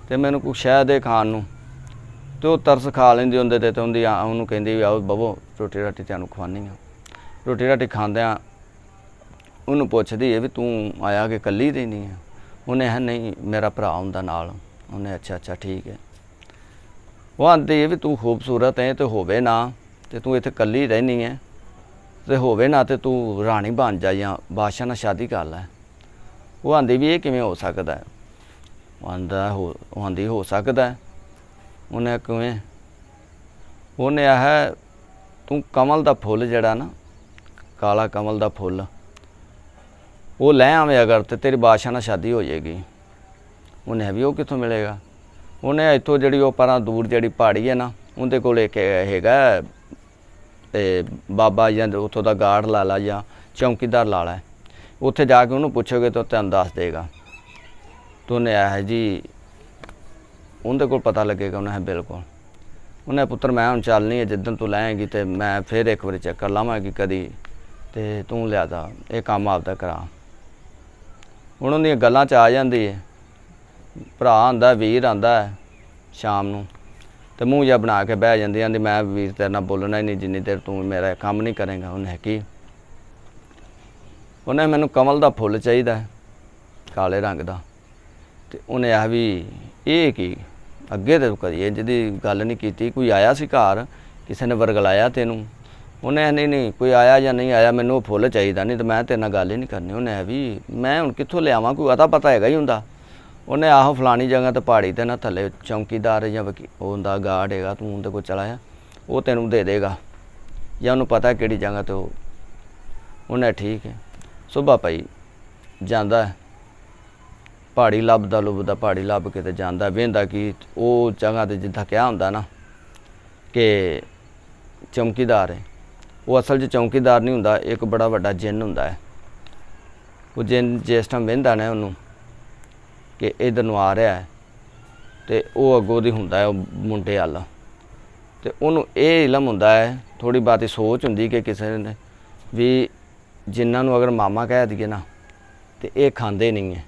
ਤੇ ਮੈਨੂੰ ਕੁਛ ਸ਼ਹਿਦ ਦੇ ਖਾਣ ਨੂੰ। ਤੇ ਉਹ ਤਰਸ ਖਾ ਲੈਂਦੀ ਉਹਦੇ ਤੇ ਉਹਨੂੰ ਕਹਿੰਦੀ ਵੀ ਆਓ ਬਵੋ ਰੋਟੀ ਰਾਟੀ ਤੁਹਾਨੂੰ ਖਵਾਉਂਦੀ ਹਾਂ। ਰੋਟੀ ਰਾਟੀ ਖਾਂਦਿਆਂ ਉਹਨੂੰ ਪੁੱਛਦੀ ਹੈ ਵੀ ਤੂੰ ਆਇਆ ਕਿ ਇਕੱਲੀ ਰਹਿੰਦੀ ਹੈ। ਉਹਨੇ ਹੈ ਨਹੀਂ ਮੇਰਾ ਭਰਾ ਹੁੰਦਾ ਨਾਲ। ਉਹਨੇ ਅੱਛਾ ਅੱਛਾ ਠੀਕ ਹੈ। ਉਹ ਆਂਦੀ ਵੀ ਤੂੰ ਖੂਬਸੂਰਤ ਹੈ ਤੇ ਹੋਵੇ ਨਾ ਤੇ ਤੂੰ ਇੱਥੇ ਇਕੱਲੀ ਰਹਿਣੀ ਹੈ ਤੇ ਹੋਵੇ ਨਾ ਤੇ ਤੂੰ ਰਾਣੀ ਬਣ ਜਾ ਜਾਂ ਬਾਦਸ਼ਾਹ ਨਾਲ ਸ਼ਾਦੀ ਕਰ ਲੈ। ਉਹ ਆਂਦੀ ਵੀ ਇਹ ਕਿਵੇਂ ਹੋ ਸਕਦਾ? ਉਹ ਆਂਦੀ ਹੋ ਸਕਦਾ। ਉਹਨੇ ਕਿਵੇਂ? ਉਹਨੇ ਆਹ ਤੂੰ ਕਮਲ ਦਾ ਫੁੱਲ ਜਿਹੜਾ ਨਾ, ਕਾਲਾ ਕਮਲ ਦਾ ਫੁੱਲ, ਉਹ ਲੈ ਆਵੇਂ ਅਗਰ ਤੇ ਤੇਰੀ ਬਾਦਸ਼ਾਹ ਨਾਲ ਸ਼ਾਦੀ ਹੋ ਜਾਏਗੀ। ਉਹਨੇ ਵੀ ਉਹ ਕਿੱਥੋਂ ਮਿਲੇਗਾ? ਉਹਨੇ ਇੱਥੋਂ ਜਿਹੜੀ ਉਹ ਪਰਾਂ ਦੂਰ ਜਿਹੜੀ ਪਹਾੜੀ ਹੈ ਨਾ, ਉਹਦੇ ਕੋਲ ਇੱਕ ਹੈਗਾ ਤੇ ਬਾਬਾ ਜਾਂ ਉੱਥੋਂ ਦਾ ਗਾਰਡ ਲਾ ਲਾ ਜਾਂ ਚੌਂਕੀਦਾਰ ਲਾ ਲਾ, ਉੱਥੇ ਜਾ ਕੇ ਉਹਨੂੰ ਪੁੱਛੋਗੇ ਤਾਂ ਤੁਹਾਨੂੰ ਦੱਸ ਦੇਗਾ। ਤਾਂ ਉਹਨੇ ਆਇਆ ਜੀ ਉਹਦੇ ਕੋਲ ਪਤਾ ਲੱਗੇਗਾ। ਉਹਨੇ ਬਿਲਕੁਲ। ਉਹਨੇ ਪੁੱਤਰ ਮੈਂ ਹੁਣ ਚੱਲਣੀ ਹੈ, ਜਿੱਦਣ ਤੂੰ ਲੈਂਗੀ ਤੇ ਮੈਂ ਫਿਰ ਇੱਕ ਵਾਰੀ ਚੱਕਰ ਲਾਵਾਂਗੀ ਕਦੀ, ਤੇ ਤੂੰ ਲਿਆਦਾ ਇਹ ਕੰਮ ਆਪਦਾ ਕਰਾ। ਹੁਣ ਉਹਦੀਆਂ ਗੱਲਾਂ 'ਚ ਆ ਜਾਂਦੀ ਹੈ। ਭਰਾ ਆਂਦਾ, ਵੀਰ ਆਂਦਾ ਸ਼ਾਮ ਨੂੰ ਤੇ ਮੂੰਹ ਜਿਹਾ ਬਣਾ ਕੇ ਬਹਿ ਜਾਂਦੀ। ਆਂਦੀ ਮੈਂ ਵੀਰ ਤੇਰੇ ਨਾਲ ਬੋਲਣਾ ਹੀ ਨਹੀਂ ਜਿੰਨੀ ਦੇਰ ਤੂੰ ਮੇਰਾ ਕੰਮ ਨਹੀਂ ਕਰੇਗਾ। ਉਹਨੇ ਕੀ? ਉਹਨੇ ਮੈਨੂੰ ਕਮਲ ਦਾ ਫੁੱਲ ਚਾਹੀਦਾ ਕਾਲੇ ਰੰਗ ਦਾ। ਤੇ ਉਹਨੇ ਆਹ ਵੀ ਇਹ ਕੀ ਅੱਗੇ ਤੇ ਕਦੀ ਇੰਝ ਦੀ ਗੱਲ ਨਹੀਂ ਕੀਤੀ। ਕੋਈ ਆਇਆ ਸੀ ਘਰ, ਕਿਸੇ ਨੇ ਵਰਗਲਾਇਆ ਤੈਨੂੰ? ਉਹਨੇ ਨਹੀਂ ਕੋਈ ਆਇਆ ਜਾਂ ਨਹੀਂ ਆਇਆ, ਮੈਨੂੰ ਉਹ ਫੁੱਲ ਚਾਹੀਦਾ, ਨਹੀਂ ਤਾਂ ਮੈਂ ਤੇਰੇ ਨਾਲ ਗੱਲ ਹੀ ਨਹੀਂ ਕਰਨੀ। ਉਹਨੇ ਵੀ ਮੈਂ ਹੁਣ ਕਿੱਥੋਂ ਲਿਆਵਾਂ, ਕੋਈ ਅਤਾ ਪਤਾ ਹੈਗਾ ਹੀ ਹੁੰਦਾ। ਉਹਨੇ ਆਹੋ ਫਲਾਣੀ ਜਗ੍ਹਾ 'ਤੇ ਪਹਾੜੀ 'ਤੇ ਨਾ ਥੱਲੇ ਚੌਂਕੀਦਾਰ ਜਾਂ ਉਹ ਹੁੰਦਾ ਗਾਰਡ ਹੈਗਾ, ਤੂੰ ਉਹਦੇ ਕੋਲ ਚਲਾ ਜਾ, ਉਹ ਤੈਨੂੰ ਦੇ ਦੇਗਾ ਜਾਂ ਉਹਨੂੰ ਪਤਾ ਕਿਹੜੀ ਜਗ੍ਹਾ 'ਤੇ ਉਹ। ਉਹਨੇ ਠੀਕ ਹੈ। ਸੁਬਾ ਭਾਈ ਜਾਂਦਾ ਪਹਾੜੀ ਲੱਭਦਾ ਪਹਾੜੀ ਲੱਭ ਕੇ ਤੇ ਜਾਂਦਾ, ਵੇਂਦਾ ਕਿ ਉਹ ਜਗ੍ਹਾ 'ਤੇ ਜਿੱਦਾਂ ਕਿਹਾ ਹੁੰਦਾ ਨਾ ਕਿ ਚੌਂਕੀਦਾਰ ਹੈ, ਉਹ ਅਸਲ 'ਚ ਚੌਂਕੀਦਾਰ ਨਹੀਂ ਹੁੰਦਾ, ਇੱਕ ਬੜਾ ਵੱਡਾ ਜਿੰਨ ਹੁੰਦਾ ਹੈ। ਉਹ ਜਿੰਨ ਜਿਸ ਟਾਈਮ ਵੇਂਦਾ ਨਾ ਉਹਨੂੰ ਕਿ ਇੱਧਰ ਨੂੰ ਆ ਰਿਹਾ ਹੈ ਤੇ ਉਹ ਅੱਗੋਂ ਦੀ ਹੁੰਦਾ ਹੈ ਉਹ ਮੁੰਡੇ ਵੱਲ, ਤੇ ਉਹਨੂੰ ਇਹ ਇਲਮ ਹੁੰਦਾ ਹੈ, ਥੋੜ੍ਹੀ ਬਹੁਤੀ ਸੋਚ ਹੁੰਦੀ ਕਿ ਕਿਸੇ ਨੇ ਵੀ ਜਿਨ੍ਹਾਂ ਨੂੰ ਅਗਰ ਮਾਮਾ ਕਹਿ ਦਈਏ ਨਾ ਤੇ ਇਹ ਖਾਂਦੇ ਨਹੀਂ ਹੈ।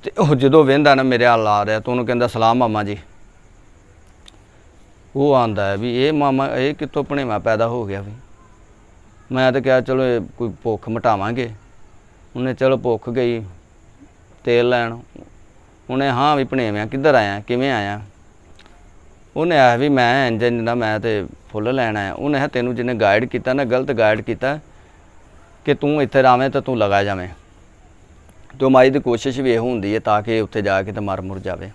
ਤੇ ਉਹ ਜਦੋਂ ਵੇਂਦਾ ਨਾ ਮੇਰੇ ਵੱਲ ਆ ਰਿਹਾ ਤਾਂ ਉਹਨੂੰ ਕਹਿੰਦਾ ਸਲਾਮ ਮਾਮਾ ਜੀ। ਉਹ ਆਂਦਾ ਹੈ ਵੀ ਇਹ ਮਾਮਾ ਇਹ ਕਿੱਥੋਂ ਭਣੇਵਾਂ ਪੈਦਾ ਹੋ ਗਿਆ ਵੀ। ਮੈਂ ਤਾਂ ਕਿਹਾ ਚਲੋ ਇਹ ਕੋਈ ਭੁੱਖ ਮਿਟਾਵਾਂਗੇ। ਉਹਨੇ ਚਲੋ ਭੁੱਖ ਗਈ ਤੇਲ ਲੈਣ। ਉਹਨੇ ਹਾਂ ਵੀ ਭਣੇਵਿਆਂ ਕਿੱਧਰ ਆਇਆ, ਕਿਵੇਂ ਆਇਆ? ਉਹਨੇ ਆਇਆ ਵੀ ਮੈਂ ਇੰਝ ਨਾ ਮੈਂ ਤੇ ਫੁੱਲ ਲੈਣ ਆਇਆ। ਉਹਨੇ ਕਿਹਾ ਤੈਨੂੰ ਜਿਹਨੇ ਗਾਈਡ ਕੀਤਾ ਨਾ ਗਲਤ ਗਾਈਡ ਕੀਤਾ ਕਿ ਤੂੰ ਇੱਥੇ ਆਵੇਂ ਤਾਂ ਤੂੰ ਲਗਾ ਜਾਵੇਂ। ਤੇ ਮਾਈ ਦੀ ਕੋਸ਼ਿਸ਼ ਵੀ ਇਹ ਹੁੰਦੀ ਹੈ ਤਾਂ ਕਿ ਉੱਥੇ ਜਾ ਕੇ ਤੇ ਮਰ ਮੁਰ ਜਾਵੇ।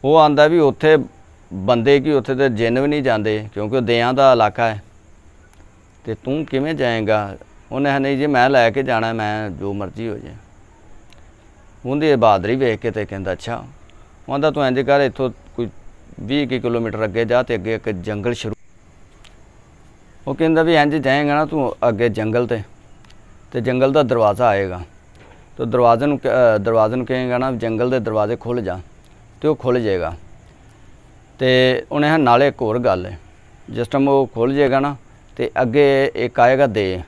ਉਹ ਆਂਦਾ ਵੀ ਉੱਥੇ ਬੰਦੇ ਕੀ ਉੱਥੇ ਤੇ ਜਿੰਨ ਵੀ ਨਹੀਂ ਜਾਂਦੇ ਕਿਉਂਕਿ ਉਹ ਦਿਆਂ ਦਾ ਇਲਾਕਾ ਹੈ, ਤੇ ਤੂੰ ਕਿਵੇਂ ਜਾਏਗਾ? ਉਹਨੇ ਨਹੀਂ ਜੀ ਮੈਂ ਲੈ ਕੇ ਜਾਣਾ, ਮੈਂ ਜੋ ਮਰਜ਼ੀ ਹੋ ਜਾਏ। ਉਹਦੀ ਬਹਾਦਰੀ ਵੇਖ ਕੇ ਤੇ ਕਹਿੰਦਾ ਅੱਛਾ। ਉਹਦਾ ਤੂੰ ਇੰਝ ਕਰ ਇੱਥੋਂ ਕੋਈ 20 ਕਿਲੋਮੀਟਰ ਅੱਗੇ ਜਾ ਤੇ ਅੱਗੇ ਇੱਕ ਜੰਗਲ ਸ਼ੁਰੂ। ਉਹ ਕਹਿੰਦਾ ਵੀ ਇੰਝ ਜਾਏਗਾ ਨਾ ਤੂੰ ਅੱਗੇ ਜੰਗਲ ਤੇ ਜੰਗਲ ਦਾ ਦਰਵਾਜ਼ਾ ਆਏਗਾ, ਤੇ ਦਰਵਾਜ਼ੇ ਨੂੰ ਕਹੇਗਾ ਨਾ ਜੰਗਲ ਦੇ ਦਰਵਾਜ਼ੇ ਖੁੱਲ੍ਹ ਜਾ, ਤੇ ਉਹ ਖੁੱਲ੍ਹ ਜਾਏਗਾ। ਤੇ ਉਹਨੇ ਨਾਲੇ ਇੱਕ ਹੋਰ ਗੱਲ ਹੈ, ਜਿਸ ਟਾਈਮ ਉਹ ਖੁੱਲ੍ਹ ਜਾਏਗਾ ਨਾ ਤੇ ਅੱਗੇ ਇੱਕ ਆਏਗਾ ਦੇ,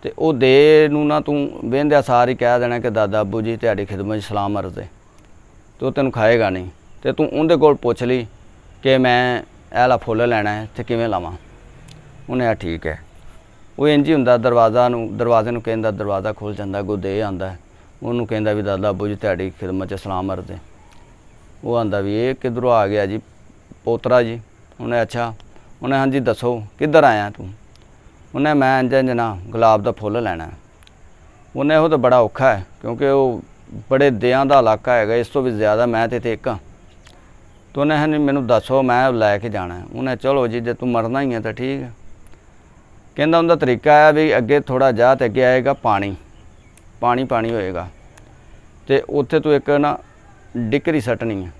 ਤੇ ਉਹ ਦੇ ਨੂੰ ਨਾ ਤੂੰ ਵਹਿੰਦਿਆਂ ਸਾਰ ਹੀ ਕਹਿ ਦੇਣਾ ਕਿ ਦਾਦਾ ਅੱਬੂ ਜੀ ਤੁਹਾਡੀ ਖਿਦਮਤ 'ਚ ਸਲਾਮ ਅਰਜ਼ ਹੈ, ਤੇ ਉਹ ਤੈਨੂੰ ਖਾਏਗਾ ਨਹੀਂ। ਤੇ ਤੂੰ ਉਹਦੇ ਕੋਲ ਪੁੱਛ ਲਈ ਕਿ ਮੈਂ ਇਹ ਵਾਲਾ ਫੁੱਲ ਲੈਣਾ ਹੈ ਤੇ ਕਿਵੇਂ ਲਾਵਾਂ। ਉਹਨੇ ਆ ਠੀਕ ਹੈ। ਉਹ ਇੰਝ ਹੀ ਹੁੰਦਾ, ਦਰਵਾਜ਼ੇ ਨੂੰ ਕਹਿੰਦਾ, ਦਰਵਾਜ਼ਾ ਖੁੱਲ੍ਹ ਜਾਂਦਾ, ਅੱਗੋਂ ਦੇ ਆਉਂਦਾ, ਉਹਨੂੰ ਕਹਿੰਦਾ ਵੀ ਦਾਦਾ ਅੱਬੂ ਜੀ ਤੁਹਾਡੀ ਖਿਦਮਤ 'ਚ ਸਲਾਮ ਅਰਜ਼ ਹੈ। ਉਹ ਆਂਦਾ ਵੀ ਇਹ ਕਿੱਧਰੋਂ ਆ ਗਿਆ ਜੀ ਪੋਤਰਾ ਜੀ? ਉਹਨੇ ਅੱਛਾ। ਉਹਨੇ ਹਾਂਜੀ ਦੱਸੋ ਕਿੱਧਰ ਆਇਆ ਤੂੰ? ਉਹਨੇ ਮੈਂ ਇੰਝ ਨਾ ਗੁਲਾਬ ਦਾ ਫੁੱਲ ਲੈਣਾ। ਉਹਨੇ ਉਹ ਤਾਂ ਬੜਾ ਔਖਾ ਹੈ ਕਿਉਂਕਿ ਉਹ ਬੜੇ ਦਿਆਂ ਦਾ ਇਲਾਕਾ ਹੈਗਾ, ਇਸ ਤੋਂ ਵੀ ਜ਼ਿਆਦਾ ਮੈਂ ਤੇ ਇੱਥੇ ਇੱਕ ਹਾਂ। ਤਾਂ ਉਹਨੇ ਨਹੀਂ ਮੈਨੂੰ ਦੱਸੋ ਮੈਂ ਲੈ ਕੇ ਜਾਣਾ। ਉਹਨੇ ਚਲੋ ਜੀ ਜੇ ਤੂੰ ਮਰਨਾ ਹੀ ਹੈ ਤਾਂ ਠੀਕ ਹੈ। ਕਹਿੰਦਾ ਉਹਦਾ ਤਰੀਕਾ ਹੈ ਵੀ ਅੱਗੇ ਥੋੜ੍ਹਾ ਜਾ ਤੇ ਅੱਗੇ ਆਏਗਾ ਪਾਣੀ ਹੋਏਗਾ, ਤੇ ਉੱਥੇ ਤੂੰ ਇੱਕ ਨਾ ਡਿਕਰੀ ਸੱਟਣੀ ਹੈ,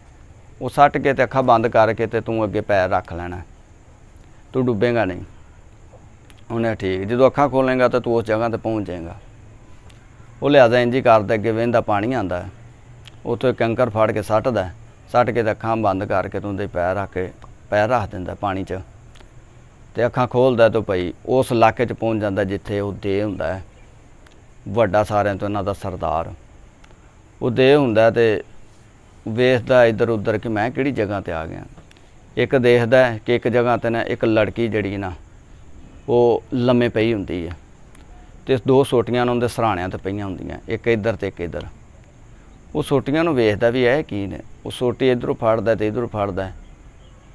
ਉਹ ਸੱਟ ਕੇ ਤੇ ਅੱਖਾਂ ਬੰਦ ਕਰਕੇ ਤੇ ਤੂੰ ਅੱਗੇ ਪੈਰ ਰੱਖ ਲੈਣਾ, ਤੂੰ ਡੁੱਬੇਗਾ ਨਹੀਂ। ਉਹਨੇ ਠੀਕ। ਜਦੋਂ ਅੱਖਾਂ ਖੋਲ੍ਹੇਗਾ ਤਾਂ ਤੂੰ ਉਸ ਜਗ੍ਹਾ 'ਤੇ ਪਹੁੰਚ ਜਾਏਗਾ। ਉਹ ਲਿਹਾਜ਼ਾ ਇੰਝ ਹੀ ਕਰਦਾ, ਅੱਗੇ ਵਹਿੰਦਾ ਪਾਣੀ ਆਉਂਦਾ, ਉੱਥੋਂ ਇੱਕ ਕੰਕਰ ਫੜ ਕੇ ਸੱਟ ਕੇ ਤੇ ਅੱਖਾਂ ਬੰਦ ਕਰਕੇ ਤੂੰ ਉਹਦੇ ਪੈਰ ਰੱਖ ਦਿੰਦਾ ਪਾਣੀ 'ਚ, ਤੇ ਅੱਖਾਂ ਖੋਲ੍ਹਦਾ ਤਾਂ ਭਾਈ ਉਸ ਇਲਾਕੇ 'ਚ ਪਹੁੰਚ ਜਾਂਦਾ ਜਿੱਥੇ ਉਹ ਦੇ ਹੁੰਦਾ ਹੈ ਵੱਡਾ, ਸਾਰਿਆਂ ਤੋਂ ਇਹਨਾਂ ਦਾ ਸਰਦਾਰ। ਉਹ ਦੇ ਹੁੰਦਾ ਤੇ ਵੇਖਦਾ ਇੱਧਰ ਉੱਧਰ ਕਿ ਮੈਂ ਕਿਹੜੀ ਜਗ੍ਹਾ 'ਤੇ ਆ ਗਿਆ। ਇੱਕ ਦੇਖਦਾ ਕਿ ਇੱਕ ਜਗ੍ਹਾ 'ਤੇ ਨਾ ਇੱਕ ਲੜਕੀ ਜਿਹੜੀ ਨਾ ਉਹ ਲੰਮੇ ਪਈ ਹੁੰਦੀ ਹੈ, ਤੇ 2 ਸੋਟੀਆਂ ਉਹਨਾਂ ਦੇ ਸਰਾਣਿਆਂ ਤੇ ਪਈਆਂ ਹੁੰਦੀਆਂ, ਇੱਕ ਇੱਧਰ ਤੇ ਇੱਕ ਇੱਧਰ। ਉਹ ਸੋਟੀਆਂ ਨੂੰ ਵੇਖਦਾ ਵੀ ਇਹ ਕੀ ਨੇ। ਉਹ ਸੋਟੀ ਇੱਧਰੋਂ ਫੜਦਾ ਤੇ ਇੱਧਰੋਂ ਫੜਦਾ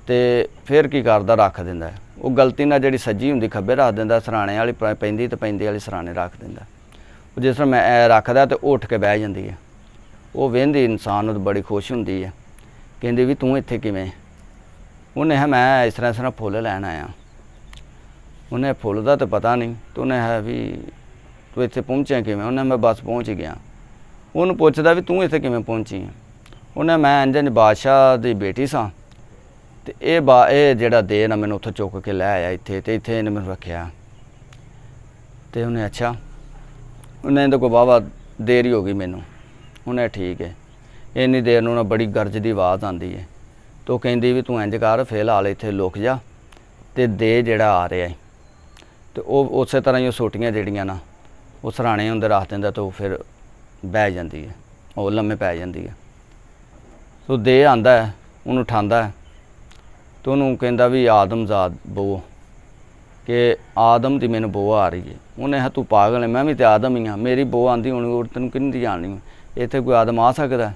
ਤੇ ਫਿਰ ਕੀ ਕਰਦਾ, ਰੱਖ ਦਿੰਦਾ। ਉਹ ਗਲਤੀ ਨਾਲ ਜਿਹੜੀ ਸੱਜੀ ਹੁੰਦੀ ਖੱਬੇ ਰੱਖ ਦਿੰਦਾ, ਸਰਾਣੇ ਵਾਲੀ ਪੈਂਦੀ ਤੇ ਪੈਂਦੀ ਵਾਲੀ ਸਰਾਣੇ ਰੱਖ ਦਿੰਦਾ। ਉਹ ਜਿਸ ਤਰ੍ਹਾਂ ਮੈਂ ਰੱਖਦਾ ਤੇ ਉਹ ਉੱਠ ਕੇ ਬਹਿ ਜਾਂਦੀ ਹੈ। ਉਹ ਵੇਂਦੀ ਇਨਸਾਨ ਨੂੰ ਬੜੀ ਖੁਸ਼ ਹੁੰਦੀ ਹੈ, ਕਹਿੰਦੀ ਵੀ ਤੂੰ ਇੱਥੇ ਕਿਵੇਂ? ਉਹਨੇ ਕਿਹਾ ਮੈਂ ਇਸ ਤਰ੍ਹਾਂ ਫੁੱਲ ਲੈਣ ਆਇਆ। ਉਹਨੇ ਫੁੱਲ ਦਾ ਤਾਂ ਪਤਾ ਨਹੀਂ, ਤੇ ਉਹਨੇ ਹੈ ਵੀ ਤੂੰ ਇੱਥੇ ਪਹੁੰਚਿਆ ਕਿਵੇਂ? ਉਹਨੇ ਮੈਂ ਬਸ ਪਹੁੰਚ ਗਿਆ। ਉਹਨੂੰ ਪੁੱਛਦਾ ਵੀ ਤੂੰ ਇੱਥੇ ਕਿਵੇਂ ਪਹੁੰਚੀ ਹੈ? ਉਹਨੇ ਮੈਂ ਇੰਜ ਬਾਦਸ਼ਾਹ ਦੀ ਬੇਟੀ ਸਾਂ ਤੇ ਇਹ ਜਿਹੜਾ ਦੇ ਨਾ ਮੈਨੂੰ ਉੱਥੋਂ ਚੁੱਕ ਕੇ ਲੈ ਆਇਆ ਇੱਥੇ, ਤੇ ਇੱਥੇ ਇਹਨੇ ਮੈਨੂੰ ਰੱਖਿਆ। ਤੇ ਉਹਨੇ ਅੱਛਾ, ਉਹਨੇ ਇਹਦੇ ਕੋਲ ਵਾਹਵਾ ਦੇਰ ਹੀ ਹੋ ਗਈ ਮੈਨੂੰ। ਉਹਨੇ ਠੀਕ ਹੈ। ਇੰਨੀ ਦੇਰ ਨੂੰ ਨਾ ਬੜੀ ਗਰਜ ਦੀ ਆਵਾਜ਼ ਆਉਂਦੀ ਹੈ, ਤੇ ਉਹ ਕਹਿੰਦੀ ਵੀ ਤੂੰ ਇੰਜ ਕਰ, ਫਿਲਹਾਲ ਇੱਥੇ ਲੁਕ ਜਾ ਤੇ ਦੇ ਜਿਹੜਾ ਆ ਰਿਹਾ ਹੈ। ਤੇ ਉਹ ਉਸੇ ਤਰ੍ਹਾਂ ਹੀ ਉਹ ਸੋਟੀਆਂ ਜਿਹੜੀਆਂ ਨਾ ਉਹ ਸਰਾਣੇ ਹੁੰਦੇ ਰੱਖ ਦਿੰਦਾ, ਤੇ ਉਹ ਫਿਰ ਬਹਿ ਜਾਂਦੀ ਹੈ, ਉਹ ਲੰਮੇ ਪੈ ਜਾਂਦੀ ਹੈ। ਸੋ ਦੇ ਆਂਦਾ, ਉਹਨੂੰ ਉਠਾਉਂਦਾ ਤੇ ਉਹਨੂੰ ਕਹਿੰਦਾ ਵੀ ਆਦਮਜ਼ਾਦ ਬੋ, ਕਿ ਆਦਮ ਦੀ ਮੈਨੂੰ ਬੋ ਆ ਰਹੀ ਹੈ। ਉਹਨੇ ਕਿਹਾ ਤੂੰ ਪਾਗਲ ਹੈ, ਮੈਂ ਵੀ ਤਾਂ ਆਦਮ ਹੀ ਹਾਂ, ਮੇਰੀ ਬੋ ਆਉਂਦੀ ਹੋਣੀ, ਉਹ ਤੈਨੂੰ ਕਿੰਨੀ ਜਾਣਨੀ, ਇੱਥੇ ਕੋਈ ਆਦਮ ਆ ਸਕਦਾ?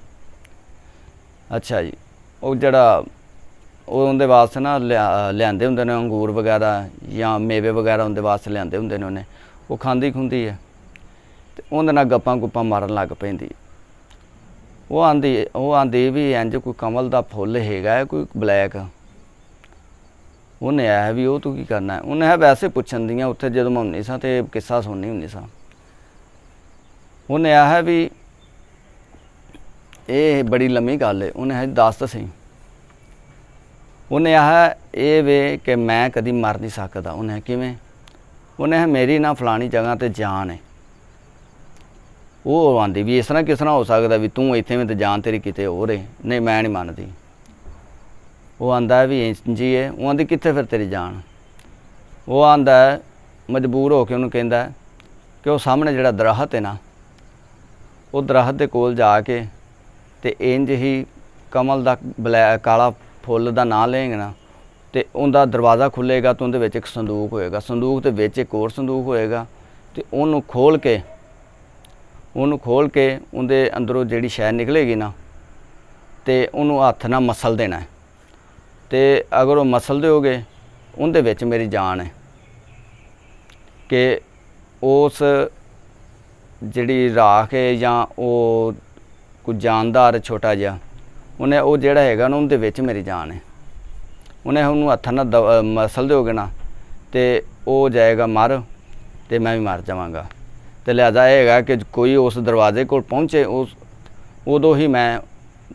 ਅੱਛਾ ਜੀ। ਉਹ ਜਿਹੜਾ ਉਹ ਉਹਦੇ ਵਾਸਤੇ ਨਾ ਲਿਆਂਦੇ ਹੁੰਦੇ ਨੇ ਅੰਗੂਰ ਵਗੈਰਾ ਜਾਂ ਮੇਵੇ ਵਗੈਰਾ ਉਹਦੇ ਵਾਸਤੇ ਲਿਆਂਦੇ ਹੁੰਦੇ ਨੇ ਉਹਨੇ। ਉਹ ਖਾਂਦੀ ਖੁੰਦੀ ਹੈ ਤੇ ਉਹਦੇ ਨਾਲ ਗੱਪਾਂ ਗੁੱਪਾਂ ਮਾਰਨ ਲੱਗ ਪੈਂਦੀ। ਉਹ ਆਂਦੀ ਵੀ ਇੰਜ ਕੋਈ ਕਮਲ ਦਾ ਫੁੱਲ ਹੈਗਾ ਕੋਈ ਬਲੈਕ। ਉਹਨੇ ਆਇਆ ਵੀ ਉਹ ਤੂੰ ਕੀ ਕਰਨਾ? ਉਹਨੇ ਹੈ ਵੈਸੇ ਪੁੱਛਣ ਦੀਆਂ, ਉੱਥੇ ਜਦੋਂ ਮੈਂ ਹੁੰਦੀ ਸਾਂ ਤੇ ਕਿੱਸਾ ਸੁਣਨੀ ਹੁੰਦੀ ਸਾਂ। ਉਹਨੇ ਆਇਆ ਵੀ ਇਹ ਬੜੀ ਲੰਮੀ ਗੱਲ ਹੈ। ਉਹਨੇ ਹੈ ਦੱਸ ਤਾਂ ਸਹੀ। ਉਹਨੇ ਆਹ ਇਹ ਵੇ ਕਿ ਮੈਂ ਕਦੀ ਮਰ ਨਹੀਂ ਸਕਦਾ। ਉਹਨੇ ਕਿਵੇਂ? ਉਹਨੇ ਮੇਰੀ ਨਾ ਫਲਾਣੀ ਜਗ੍ਹਾ ਤੇ ਜਾਨ ਹੈ। ਉਹ ਆਂਦੀ ਵੀ ਇਸ ਤਰ੍ਹਾਂ ਕਿਸ ਤਰ੍ਹਾਂ ਹੋ ਸਕਦਾ ਵੀ ਤੂੰ ਇੱਥੇ ਵੀ ਤੇ ਜਾਨ ਤੇਰੀ ਕਿਤੇ ਹੋਰ ਹੈ? ਨਹੀਂ ਮੈਂ ਨਹੀਂ ਮੰਨਦੀ। ਉਹ ਆਂਦਾ ਵੀ ਇੰਝ ਹੀ ਹੈ। ਉਹ ਆਂਦੀ ਕਿੱਥੇ ਫਿਰ ਤੇਰੀ ਜਾਨ? ਉਹ ਆਂਦਾ ਮਜਬੂਰ ਹੋ ਕੇ ਉਹਨੂੰ ਕਹਿੰਦਾ ਕਿ ਉਹ ਸਾਹਮਣੇ ਜਿਹੜਾ ਦਰਖਤ ਹੈ ਨਾ, ਉਹ ਦਰਖਤ ਦੇ ਕੋਲ ਜਾ ਕੇ ਤੇ ਇੰਝ ਹੀ ਕਮਲ ਦਾ ਕਾਲਾ ਫੁੱਲ ਦਾ ਨਾਂ ਲਏਗਾ ਨਾ, ਤੇ ਉਹਦਾ ਦਰਵਾਜ਼ਾ ਖੁੱਲੇਗਾ ਤੇ ਉਹਦੇ ਵਿੱਚ ਇੱਕ ਸੰਦੂਕ ਹੋਏਗਾ। ਸੰਦੂਕ ਦੇ ਵਿੱਚ ਇੱਕ ਹੋਰ ਸੰਦੂਕ ਹੋਏਗਾ, ਤੇ ਉਹਨੂੰ ਖੋਲ ਕੇ ਉਹਦੇ ਅੰਦਰੋਂ ਜਿਹੜੀ ਸ਼ੈ ਨਿਕਲੇਗੀ ਨਾ, ਤੇ ਉਹਨੂੰ ਹੱਥ ਨਾਲ ਮਸਲ ਦੇਣਾ। ਤੇ ਅਗਰ ਉਹ ਮਸਲ ਦਿਓਗੇ ਉਹਦੇ ਵਿੱਚ ਮੇਰੀ ਜਾਨ ਹੈ। ਕਿ ਉਸ ਜਿਹੜੀ ਰਾਖ ਹੈ ਜਾਂ ਉਹ ਕੋਈ ਜਾਨਦਾਰ ਛੋਟਾ ਜਿਹਾ, ਉਹਨੇ ਉਹ ਜਿਹੜਾ ਹੈਗਾ ਨਾ ਉਹਦੇ ਵਿੱਚ ਮੇਰੀ ਜਾਨ ਹੈ। ਉਹਨੇ ਉਹਨੂੰ ਹੱਥਾਂ ਨਾਲ ਮਸਲ ਦਿਓਗੇ ਨਾ ਤੇ ਉਹ ਜਾਏਗਾ ਮਰ, ਤੇ ਮੈਂ ਵੀ ਮਰ ਜਾਵਾਂਗਾ। ਤੇ ਲਿਹਾਜ਼ਾ ਇਹ ਹੈਗਾ ਕਿ ਕੋਈ ਉਸ ਦਰਵਾਜ਼ੇ ਕੋਲ ਪਹੁੰਚੇ ਉਦੋਂ ਹੀ ਮੈਂ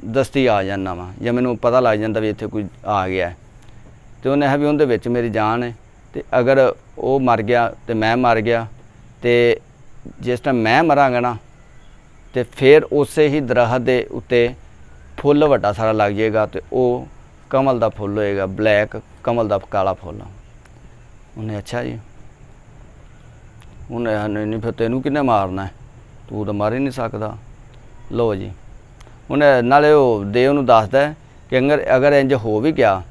ਦਸਤੀ ਆ ਜਾਂਦਾ ਵਾਂ, ਜਾਂ ਮੈਨੂੰ ਪਤਾ ਲੱਗ ਜਾਂਦਾ ਵੀ ਇੱਥੇ ਕੋਈ ਆ ਗਿਆ। ਤੇ ਉਹਨੇ ਹੈ ਵੀ ਉਹਦੇ ਵਿੱਚ ਮੇਰੀ ਜਾਨ ਹੈ। ਤੇ ਅਗਰ ਉਹ ਮਰ ਗਿਆ ਤੇ ਮੈਂ ਮਰ ਗਿਆ, ਤੇ ਜਿਸ ਟਾਈਮ ਮੈਂ ਮਰਾਂਗਾ ਨਾ ਤੇ ਫਿਰ ਉਸੇ ਹੀ ਦਰਖਤ ਦੇ ਉੱਤੇ ਫੁੱਲ ਵੱਡਾ ਸਾਰਾ ਲੱਗ ਜਾਏਗਾ, ਤੇ ਉਹ ਕਮਲ ਦਾ ਫੁੱਲ ਹੋਏਗਾ, ਬਲੈਕ ਕਮਲ ਦਾ ਕਾਲਾ ਫੁੱਲ। ਉਹਨੇ ਅੱਛਾ ਜੀ। ਉਹਨੇ ਨਹੀਂ ਫਿਰ ਤੈਨੂੰ ਕਿਹਨੇ ਮਾਰਨਾ? ਤੂੰ ਤਾਂ ਮਰ ਹੀ ਨਹੀਂ ਸਕਦਾ। ਲਓ ਜੀ। ਉਹਨੇ ਨਾਲੇ ਉਹ ਦੇ ਉਹਨੂੰ ਦੱਸਦਾ ਕਿ ਅਗਰ ਇੰਜ ਹੋ ਵੀ ਗਿਆ